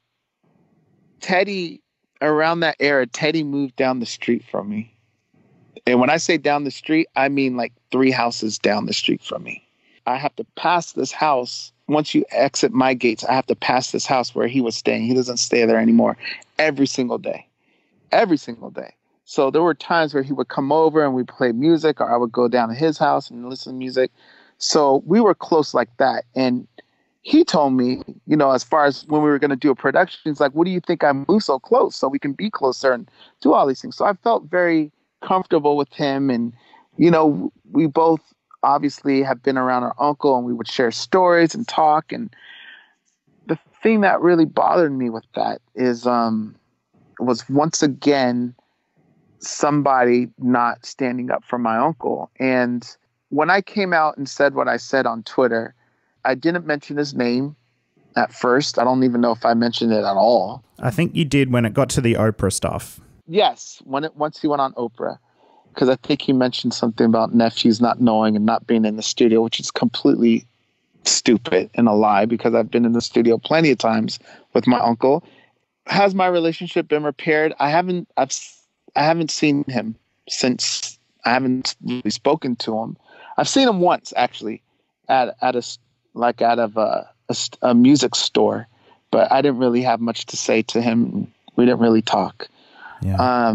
Teddy. Around that era, Teddy moved down the street from me. And when I say down the street, I mean like 3 houses down the street from me. I have to pass this house. Once you exit my gates, I have to pass this house where he was staying. He doesn't stay there anymore. Every single day. Every single day. So there were times where he would come over and we'd play music, or I would go down to his house and listen to music. So we were close like that. And he told me, you know, as far as when we were going to do a production, he's like, what do you think I moved so close so we can be closer and do all these things? So I felt very comfortable with him. And, you know, we both obviously have been around our uncle, and we would share stories and talk. And the thing that really bothered me with that is was once again somebody not standing up for my uncle. And when I came out and said what I said on Twitter, I didn't mention his name at first. I don't even know if I mentioned it at all. I think you did when it got to the Oprah stuff. Yes, once he went on Oprah, because I think he mentioned something about nephews not knowing and not being in the studio, which is completely stupid and a lie, because I've been in the studio plenty of times with my uncle. Has my relationship been repaired? I haven't seen him since. I haven't really spoken to him. I've seen him once actually at a music store, but I didn't really have much to say to him. We didn't really talk. Yeah.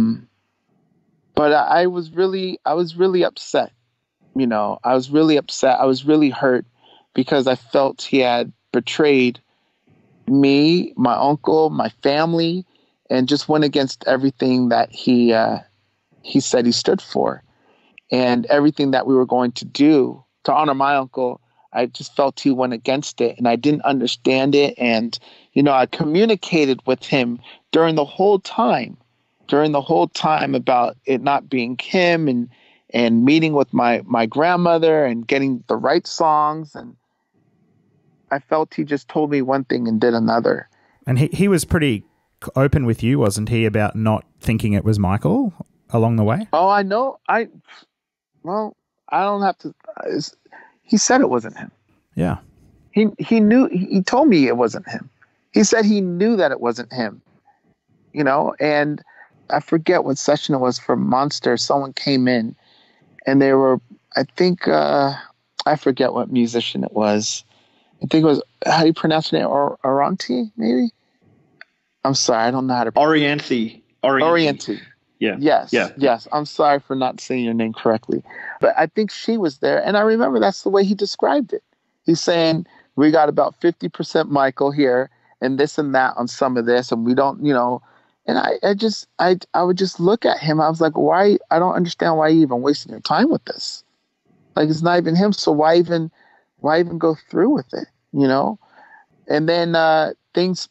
But I was really upset. You know, I was really upset. I was really hurt because I felt he had betrayed me, my uncle, my family, and just went against everything that he said he stood for, and everything that we were going to do to honor my uncle. I just felt he went against it, and I didn't understand it. And, I communicated with him during the whole time about it not being him, and meeting with my grandmother and getting the right songs. And I felt he just told me one thing and did another. And he was pretty open with you, wasn't he, about not thinking it was Michael along the way? Oh, I know. I don't have to. He said it wasn't him. Yeah. He knew. He told me it wasn't him. He said he knew that it wasn't him. And I forget what session it was for Monster. Someone came in, and they were, I think, I forget what musician it was. I think it was, how do you pronounce it? Oranti, maybe? I'm sorry, I don't know how to. Oriente. Yeah. Yes. I'm sorry for not saying your name correctly. But I think she was there. And I remember that's the way he described it. He's saying, we got about 50% Michael here and this and that on some of this. And we don't, and I would just look at him. I was like, why? I don't understand why you even wasting your time with this. Like, it's not even him. So why even go through with it? And then things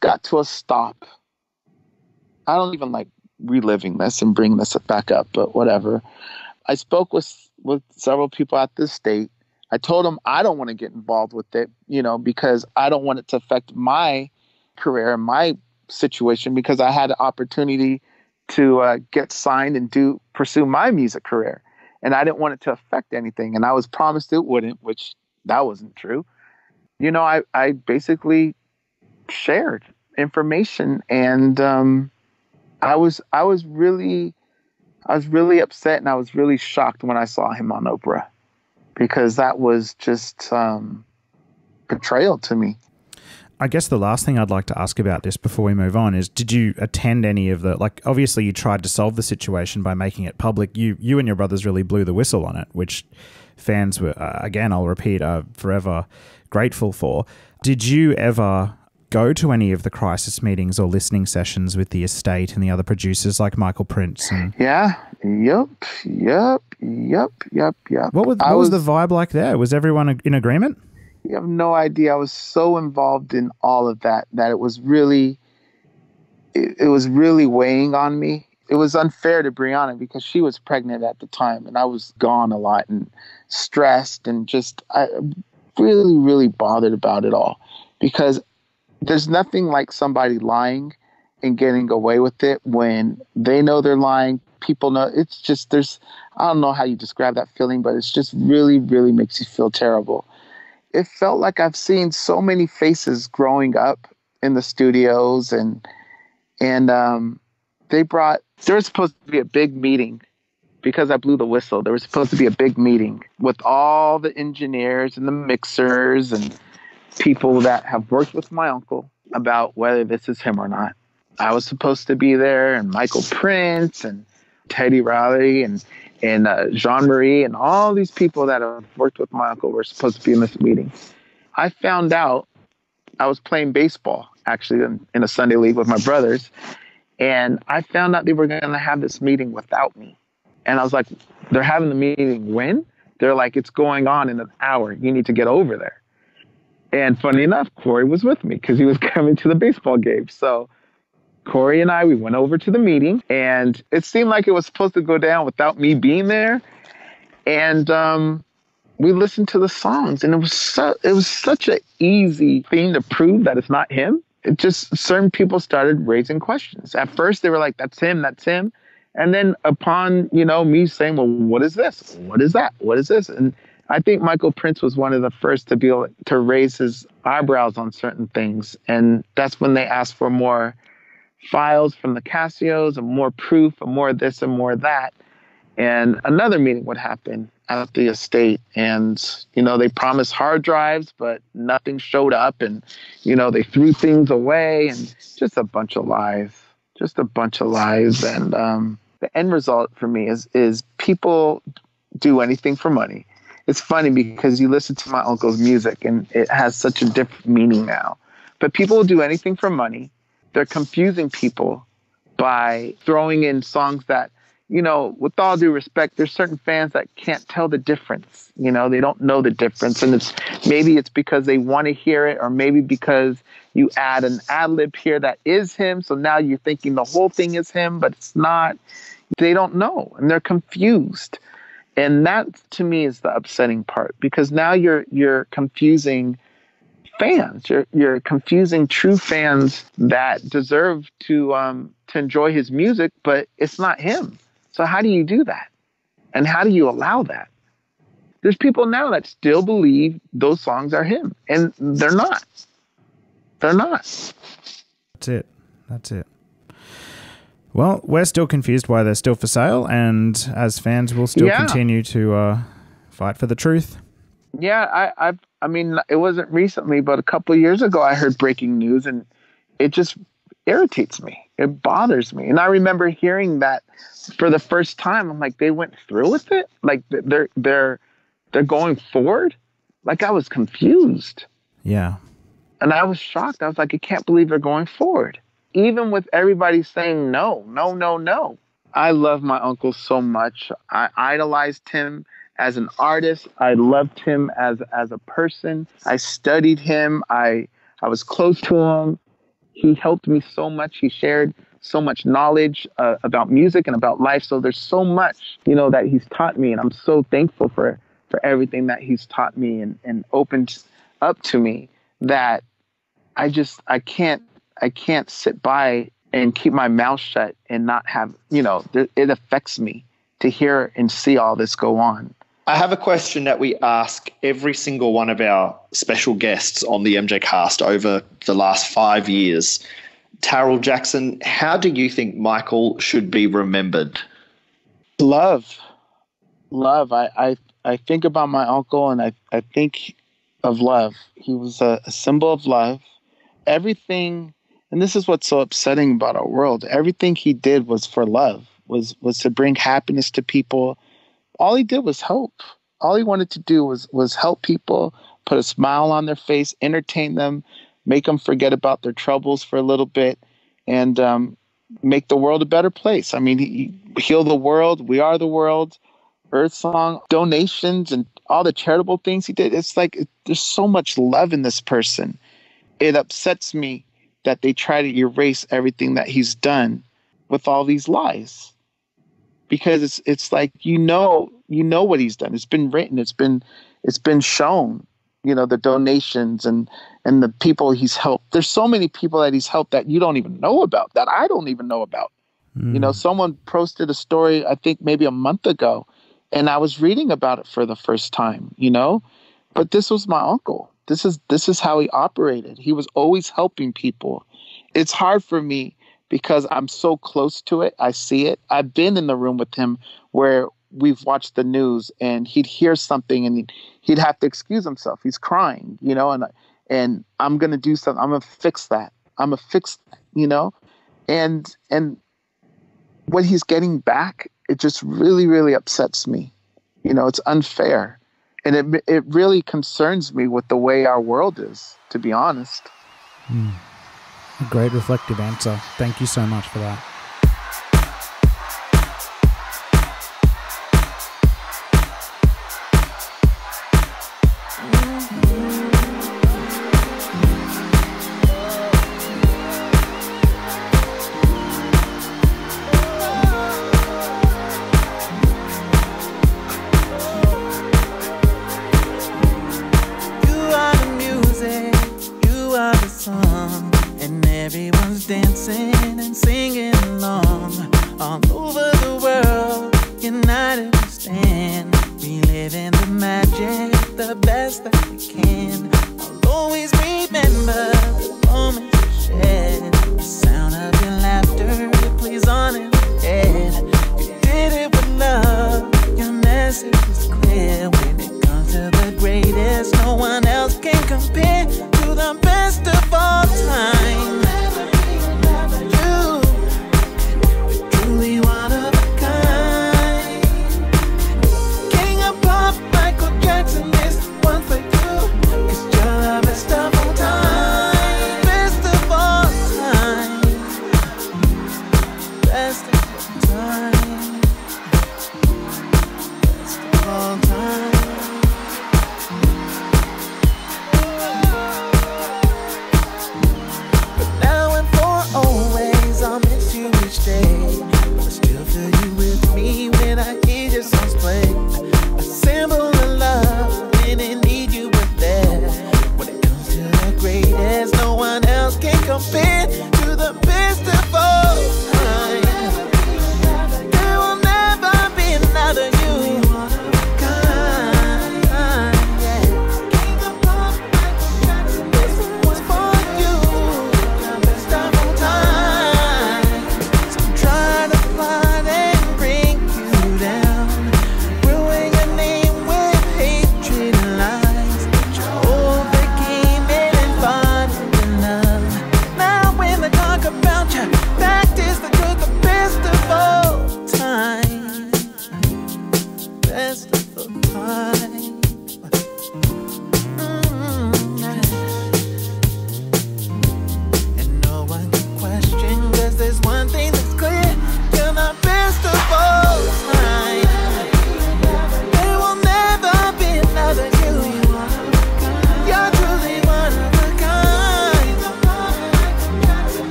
got to a stop. I don't even like reliving this and bringing this back up, but whatever. I spoke with several people at the state. I told them I don't want to get involved with it, because I don't want it to affect my career and my situation, because I had an opportunity to get signed and pursue my music career. And I didn't want it to affect anything. And I was promised it wouldn't, which that wasn't true. I basically shared information, and I was really upset, and I was really shocked when I saw him on Oprah, because that was just betrayal to me. I guess the last thing I'd like to ask about this before we move on is, did you attend any of the, obviously you tried to solve the situation by making it public. You and your brothers really blew the whistle on it, which fans were, again, I'll repeat, are forever grateful for. Did you ever go to any of the crisis meetings or listening sessions with the estate and the other producers like Michael Prince? Yeah. Yep. What was the vibe like there? Was everyone in agreement? You have no idea. I was so involved in all of that it was really, it was really weighing on me. It was unfair to Brianna because she was pregnant at the time, and I was gone a lot and stressed, and just I really, really bothered about it all, because there's nothing like somebody lying and getting away with it when they know they're lying. People know. It's just, I don't know how you describe that feeling, but it's just really, really makes you feel terrible. It felt like I've seen so many faces growing up in the studios, and there was supposed to be a big meeting because I blew the whistle. There was supposed to be a big meeting with all the engineers and the mixers and people that have worked with my uncle about whether this is him or not. I was supposed to be there, and Michael Prince and Teddy Riley and Jean-Marie and all these people that have worked with my uncle were supposed to be in this meeting. I found out, I was playing baseball actually in a Sunday league with my brothers, and I found out they were going to have this meeting without me. And I was like, they're having the meeting when? They're like, it's going on in an hour. You need to get over there. And funny enough, Corey was with me because he was coming to the baseball game. So Corey and we went over to the meeting, and it seemed like it was supposed to go down without me being there. And we listened to the songs, and it was such an easy thing to prove that it's not him. It just, certain people started raising questions. At first they were like, that's him. And then upon, me saying, well, what is this? What is that? What is this? And I think Michael Prince was one of the first to be able to raise his eyebrows on certain things. And that's when they asked for more files from the Cascios and more proof and more this and more that. And another meeting would happen at the estate, and, they promised hard drives, but nothing showed up, and, they threw things away, and just a bunch of lies. And the end result for me is people do anything for money. It's funny because you listen to my uncle's music and it has such a different meaning now. But people will do anything for money. They're confusing people by throwing in songs that, you know, with all due respect, there's certain fans that can't tell the difference. You know, they don't know the difference. And maybe it's because they want to hear it, or maybe because you add an ad-lib here that is him. So now you're thinking the whole thing is him, but it's not. They don't know, and they're confused. And that, to me, is the upsetting part, because now you're confusing fans. You're confusing true fans that deserve to enjoy his music, but it's not him. So how do you do that? And how do you allow that? There's people now that still believe those songs are him, and they're not. They're not. That's it. Well, we're still confused why they're still for sale, and as fans, we'll still continue to fight for the truth. Yeah, I mean, it wasn't recently, but a couple of years ago, I heard breaking news, and it just irritates me. It bothers me. And I remember hearing that for the first time. I'm like, they went through with it? Like, they're going forward? Like, I was confused. Yeah. And I was shocked. I was like, I can't believe they're going forward. Even with everybody saying no. I love my uncle so much. I idolized him as an artist. I loved him as a person. I studied him. I was close to him. He helped me so much. He shared so much knowledge about music and about life. So there's so much, you know, that he's taught me. And I'm so thankful for everything that he's taught me and opened up to me, that I can't sit by and keep my mouth shut and not have, you know, it affects me to hear and see all this go on. I have a question that we ask every single one of our special guests on the MJCast over the last 5 years. Taryll Jackson, how do you think Michael should be remembered? Love. I think about my uncle, and I think of love. He was a symbol of love. Everything, and this is what's so upsetting about our world, everything he did was for love, was to bring happiness to people. All he did was help. All he wanted to do was help people, put a smile on their face, entertain them, make them forget about their troubles for a little bit, and make the world a better place. I mean, he healed the world. We are the world. Earth Song, donations, and all the charitable things he did. It's like there's so much love in this person. It upsets me that they try to erase everything that he's done with all these lies. Because it's like, you know what he's done. It's been written. It's been shown. You know, the donations and the people he's helped. There's so many people that he's helped that you don't even know about, that I don't even know about. You know, someone posted a story, I think maybe a month ago, and I was reading about it for the first time, you know. But this was my uncle. This is how he operated. He was always helping people. It's hard for me because I'm so close to it. I see it. I've been in the room with him where we've watched the news, and he'd hear something and he'd have to excuse himself. He's crying, you know, and I'm going to do something. I'm going to fix that. You know, and what he's getting back, it just really, really upsets me. You know, it's unfair. And it really concerns me with the way our world is, to be honest. A great reflective answer. Thank you so much for that.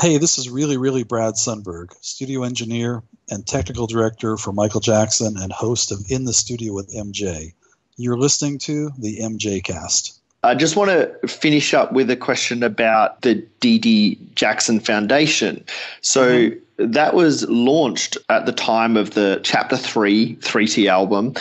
Hey, this is really Brad Sundberg, studio engineer and technical director for Michael Jackson and host of In the Studio with MJ. You're listening to the MJCast. I just want to finish up with a question about the D.D. Jackson Foundation. So that was launched at the time of the Chapter 3 3T album.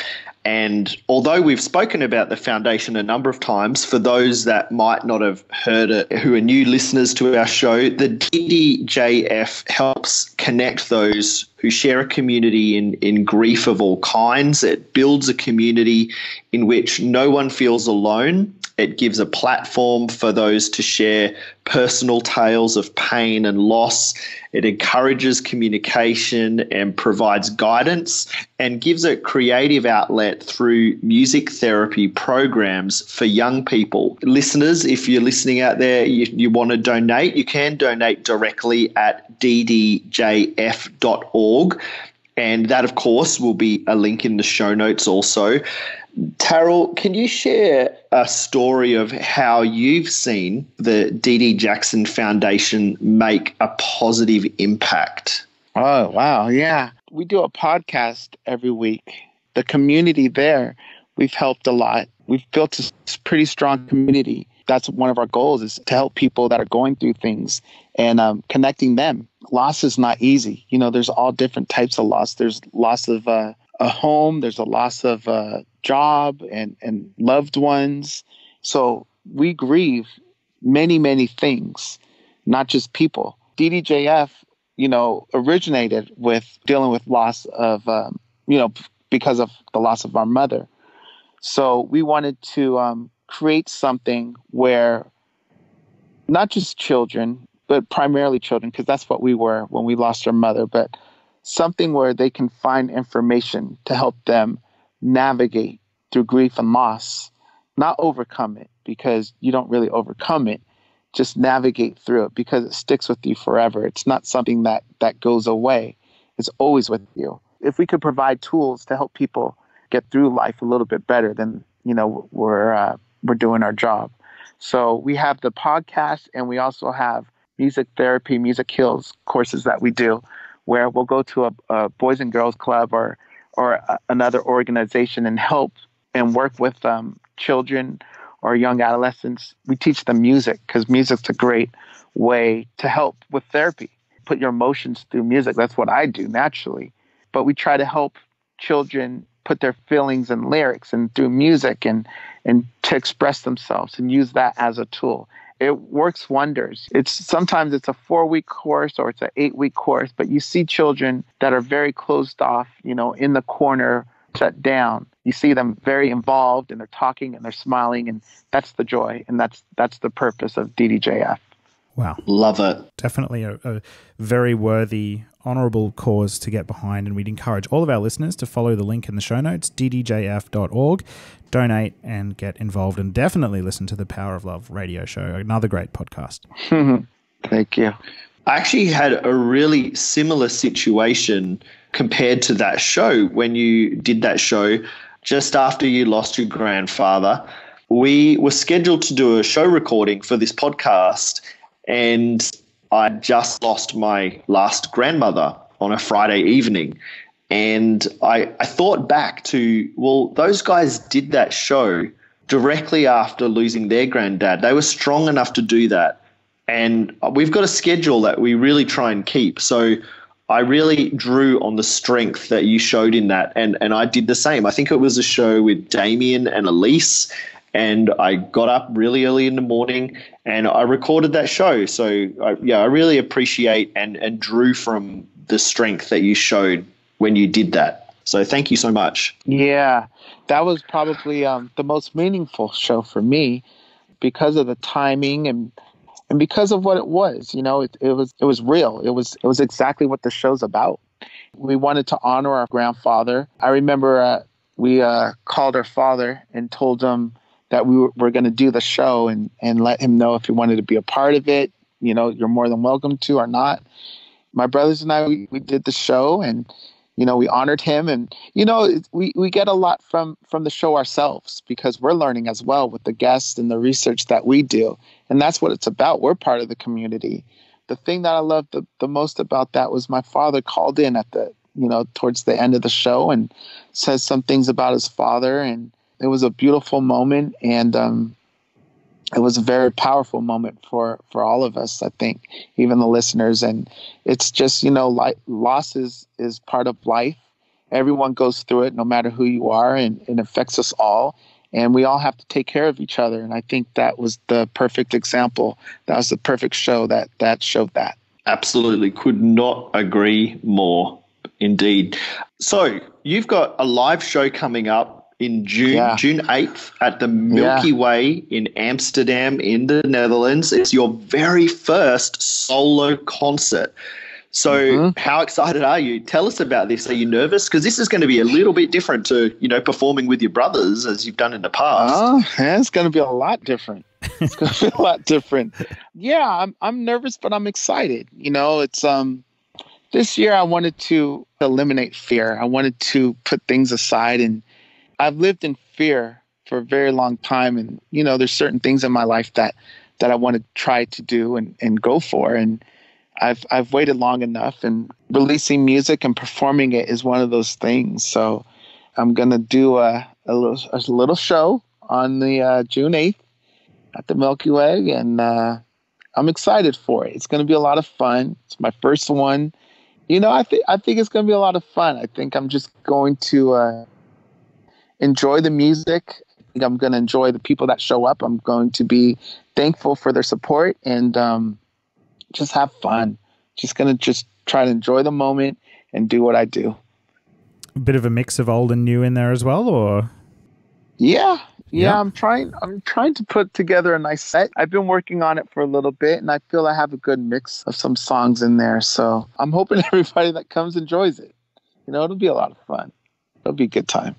And although we've spoken about the foundation a number of times, for those that might not have heard it, who are new listeners to our show, the DDJF helps connect those who share a community in grief of all kinds. It builds a community in which no one feels alone. It gives a platform for those to share personal tales of pain and loss. It encourages communication and provides guidance and gives a creative outlet through music therapy programs for young people. Listeners, if you're listening out there, you want to donate, you can donate directly at ddjf.org. And that, of course, will be a link in the show notes also. Taryll, can you share a story of how you've seen the D.D. Jackson Foundation make a positive impact? Oh, wow. Yeah. We do a podcast every week. The community there, we've helped a lot. We've built a pretty strong community. That's one of our goals, is to help people that are going through things and connecting them. Loss is not easy. You know, there's all different types of loss. There's loss of a home. There's a loss of a job and loved ones. So we grieve many things, not just people. DDJF, originated with dealing with loss of, because of the loss of our mother. So we wanted to create something where not just children, but primarily children, because that's what we were when we lost our mother, but something where they can find information to help them navigate through grief and loss, not overcome it, because you don't really overcome it, just navigate through it, because it sticks with you forever. It's not something that goes away. It's always with you. If we could provide tools to help people get through life a little bit better, then, we're doing our job. So we have the podcast, and we also have music therapy, music heals courses that we do, where we'll go to a Boys and Girls Club or another organization and help and work with children or young adolescents. We teach them music, because music's a great way to help with therapy. Put your emotions through music. That's what I do naturally. But we try to help children put their feelings in lyrics and through music and to express themselves and use that as a tool. It works wonders. Sometimes it's a 4-week course or it's an 8-week course, but you see children that are very closed off, in the corner, shut down. You see them very involved, and they're talking and they're smiling, and that's the joy, and that's the purpose of DDJF. Wow. Love it. Definitely a very worthy, honourable cause to get behind, and we'd encourage all of our listeners to follow the link in the show notes, ddjf.org, donate and get involved, and definitely listen to the Power of Love radio show, another great podcast. Thank you. I actually had a really similar situation compared to that show. When you did that show just after you lost your grandfather, we were scheduled to do a show recording for this podcast, and I just lost my last grandmother on a Friday evening. And I thought back to, well, those guys did that show directly after losing their granddad. They were strong enough to do that. And we've got a schedule that we really try and keep. So I really drew on the strength that you showed in that. And I did the same. I think it was a show with Damien and Elise. And I got up really early in the morning and I recorded that show. So, I really appreciate and drew from the strength that you showed when you did that. So thank you so much. Yeah, that was probably the most meaningful show for me, because of the timing and because of what it was. It was real. It was exactly what the show's about. We wanted to honor our grandfather. I remember we called our father and told him that we were going to do the show and let him know if he wanted to be a part of it. You're more than welcome to or not. My brothers and I, we did the show, and we honored him, and we get a lot from the show ourselves, because we're learning as well with the guests and the research that we do, and that's what it's about. We're part of the community, the thing that I loved the most about that was my father called in at the, towards the end of the show and says some things about his father. And it was a beautiful moment. And it was a very powerful moment for all of us, I think, even the listeners. And it's just, loss is part of life. Everyone goes through it, no matter who you are, and it affects us all. And we all have to take care of each other. And I think that was the perfect example. That was the perfect show that showed that. Absolutely. Could not agree more. Indeed. So you've got a live show coming up in June 8th at the Milky Way in Amsterdam in the Netherlands. It's your very first solo concert. So how excited are you? Tell us about this. Are you nervous? Because this is going to be a little bit different to, performing with your brothers as you've done in the past. It's going to be a lot different. It's going to be a lot different. Yeah, I'm nervous, but I'm excited. It's this year I wanted to eliminate fear. I wanted to put things aside, and I've lived in fear for a very long time. And, there's certain things in my life that I want to try to do and go for. And I've waited long enough, and releasing music and performing it is one of those things. So I'm going to do a little show on the June 8th at the Milky Way. And I'm excited for it. It's going to be a lot of fun. It's my first one. I think it's going to be a lot of fun. I think I'm just going to enjoy the music. I think I'm going to enjoy the people that show up. I'm going to be thankful for their support and just have fun. Just going to try to enjoy the moment and do what I do. A bit of a mix of old and new in there as well, or? Yeah. I'm trying to put together a nice set. I've been working on it for a little bit, and I feel I have a good mix of some songs in there. So I'm hoping everybody that comes enjoys it. It'll be a lot of fun. It'll be a good time.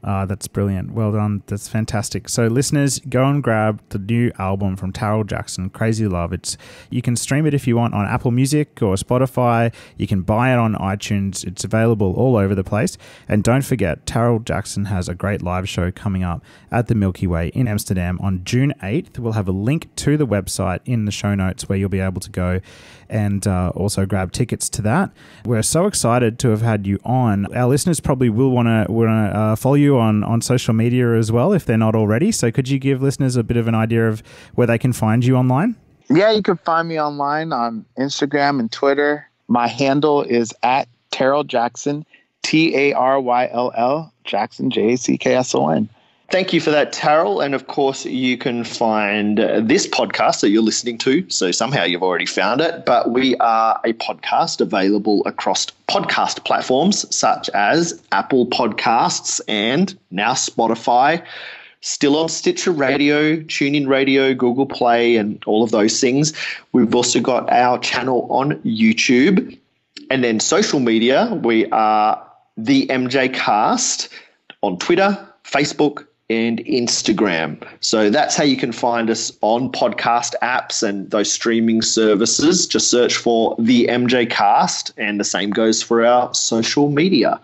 That's brilliant. Well done. That's fantastic. So listeners, go and grab the new album from Taryll Jackson, Crazy Love. You can stream it if you want on Apple Music or Spotify. You can buy it on iTunes. It's available all over the place. And don't forget, Taryll Jackson has a great live show coming up at the Milky Way in Amsterdam on June 8th. We'll have a link to the website in the show notes where you'll be able to go and also grab tickets to that. We're so excited to have had you on. Our listeners probably will want to follow you on social media as well if they're not already. So could you give listeners a bit of an idea of where they can find you online? Yeah, you can find me online on Instagram and Twitter. My handle is at Taryll Jackson, Tarryll Jackson, Jackson. Thank you for that, Taryll. And of course, you can find this podcast that you're listening to. So somehow you've already found it. But we are a podcast available across podcast platforms such as Apple Podcasts and now Spotify. Still on Stitcher Radio, TuneIn Radio, Google Play, and all of those things. We've also got our channel on YouTube. And then social media, we are the MJCast on Twitter, Facebook, and Instagram. So that's how you can find us on podcast apps and those streaming services. Just search for the MJCast, and the same goes for our social media.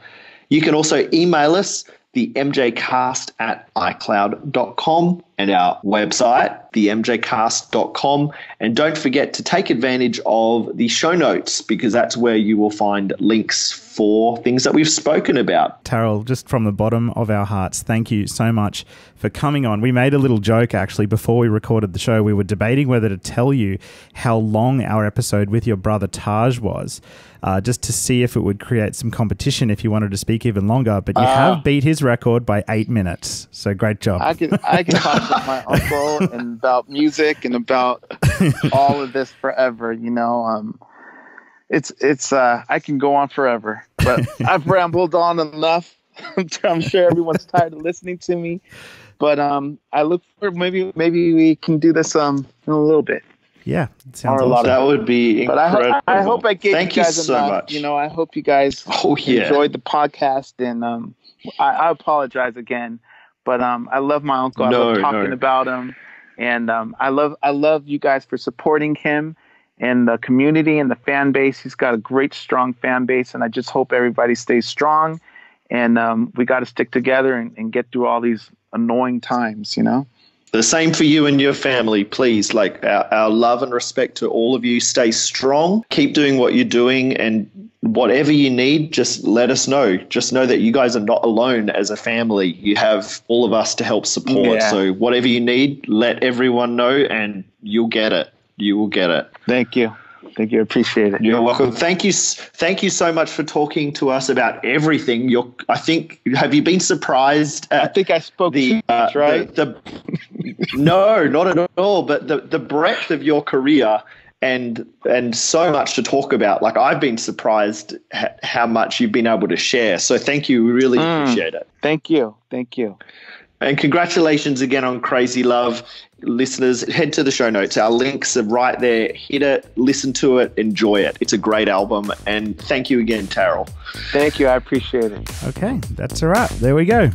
You can also email us, the mjcast@icloud.com, and our website, themjcast.com. And don't forget to take advantage of the show notes, because that's where you will find links for things that we've spoken about. Taryll, just from the bottom of our hearts, thank you so much for coming on. We made a little joke actually before we recorded the show. We were debating whether to tell you how long our episode with your brother Taj was, just to see if it would create some competition if you wanted to speak even longer. But you have beat his record by 8 minutes. So great job. I can talk with my uncle and about music and about all of this forever. It's I can go on forever, but I've rambled on enough. I'm sure everyone's tired of listening to me, but I look for maybe we can do this in a little bit. Yeah, it sounds awesome. That would be incredible. But I hope I gave Thank you guys so enough. much. I hope you guys enjoyed the podcast, and I apologize again, but I love my uncle. I love talking about him, and I love you guys for supporting him and the community and the fan base. He's got a great, strong fan base, and I just hope everybody stays strong. And we got to stick together and get through all these annoying times, The same for you and your family, please. Like our love and respect to all of you. Stay strong. Keep doing what you're doing, and whatever you need, just let us know. Just know that you guys are not alone as a family. You have all of us to help support. Yeah. So whatever you need, let everyone know, and you'll get it. You will get it. Thank you. Thank you. I appreciate it. You're welcome. Thank you so much for talking to us about everything. Have you been surprised at I think I spoke too much, right? No, not at all. But the breadth of your career and so much to talk about. Like, I've been surprised how much you've been able to share. So thank you. We really appreciate it. Thank you. Thank you. And congratulations again on Crazy Love. Listeners, head to the show notes. Our links are right there. Hit it, listen to it, enjoy it. It's a great album. And thank you again, Taryll. Thank you. I appreciate it. Okay, that's a wrap. There we go.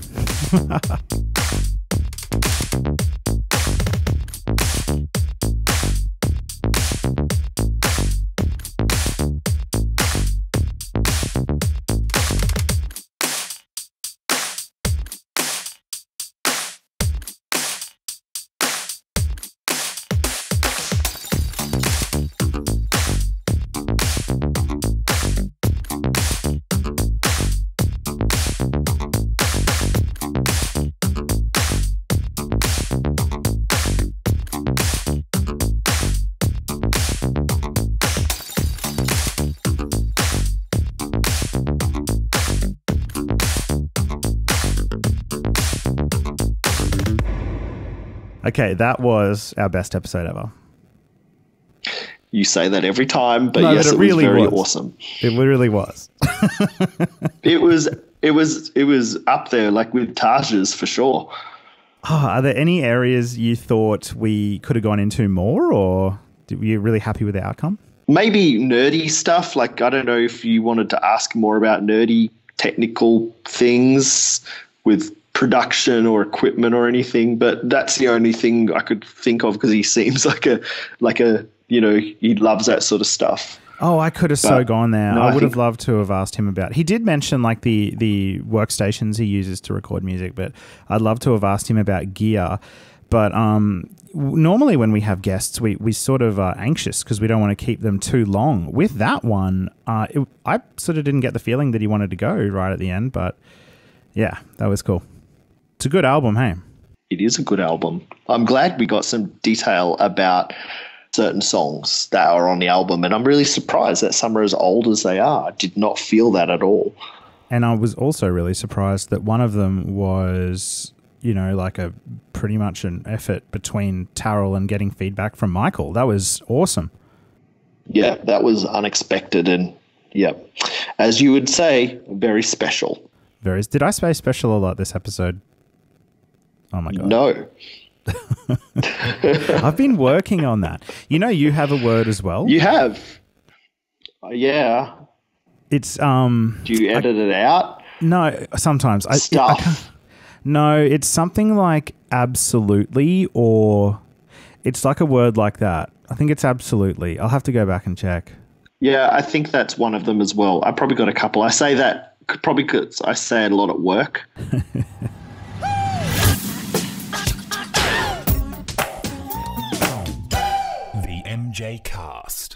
Okay, that was our best episode ever. You say that every time, but No, yes, but it really was very was. awesome. It really was. It was up there, like with Taj's for sure. Oh, are there any areas you thought we could have gone into more, or were you really happy with the outcome? Maybe nerdy stuff. Like, I don't know if you wanted to ask more about nerdy technical things with production or equipment or anything, but that's the only thing I could think of, because he seems like a he loves that sort of stuff. Oh, I could have so gone there. No, I would have loved to have asked him about. He did mention like the workstations he uses to record music, but I'd love to have asked him about gear. But normally when we have guests, we sort of are anxious because we don't want to keep them too long. With that one, I sort of didn't get the feeling that he wanted to go right at the end, but yeah, that was cool. It's a good album, hey? It is a good album. I'm glad we got some detail about certain songs that are on the album, and I'm really surprised that some are as old as they are. I did not feel that at all. And I was also really surprised that one of them was, like a pretty much an effort between Taryll and getting feedback from Michael. That was awesome. Yeah, that was unexpected, and yeah, as you would say, very special. Did I say special a lot this episode? Oh my God. No. I've been working on that. You have a word as well. You have. Yeah. It's Do you edit it out? No, sometimes. Stuff. No, it's something like absolutely, or it's like a word like that. I think it's absolutely. I'll have to go back and check. Yeah, I think that's one of them as well. I probably got a couple. I say that probably because I say it a lot at work. The MJCast.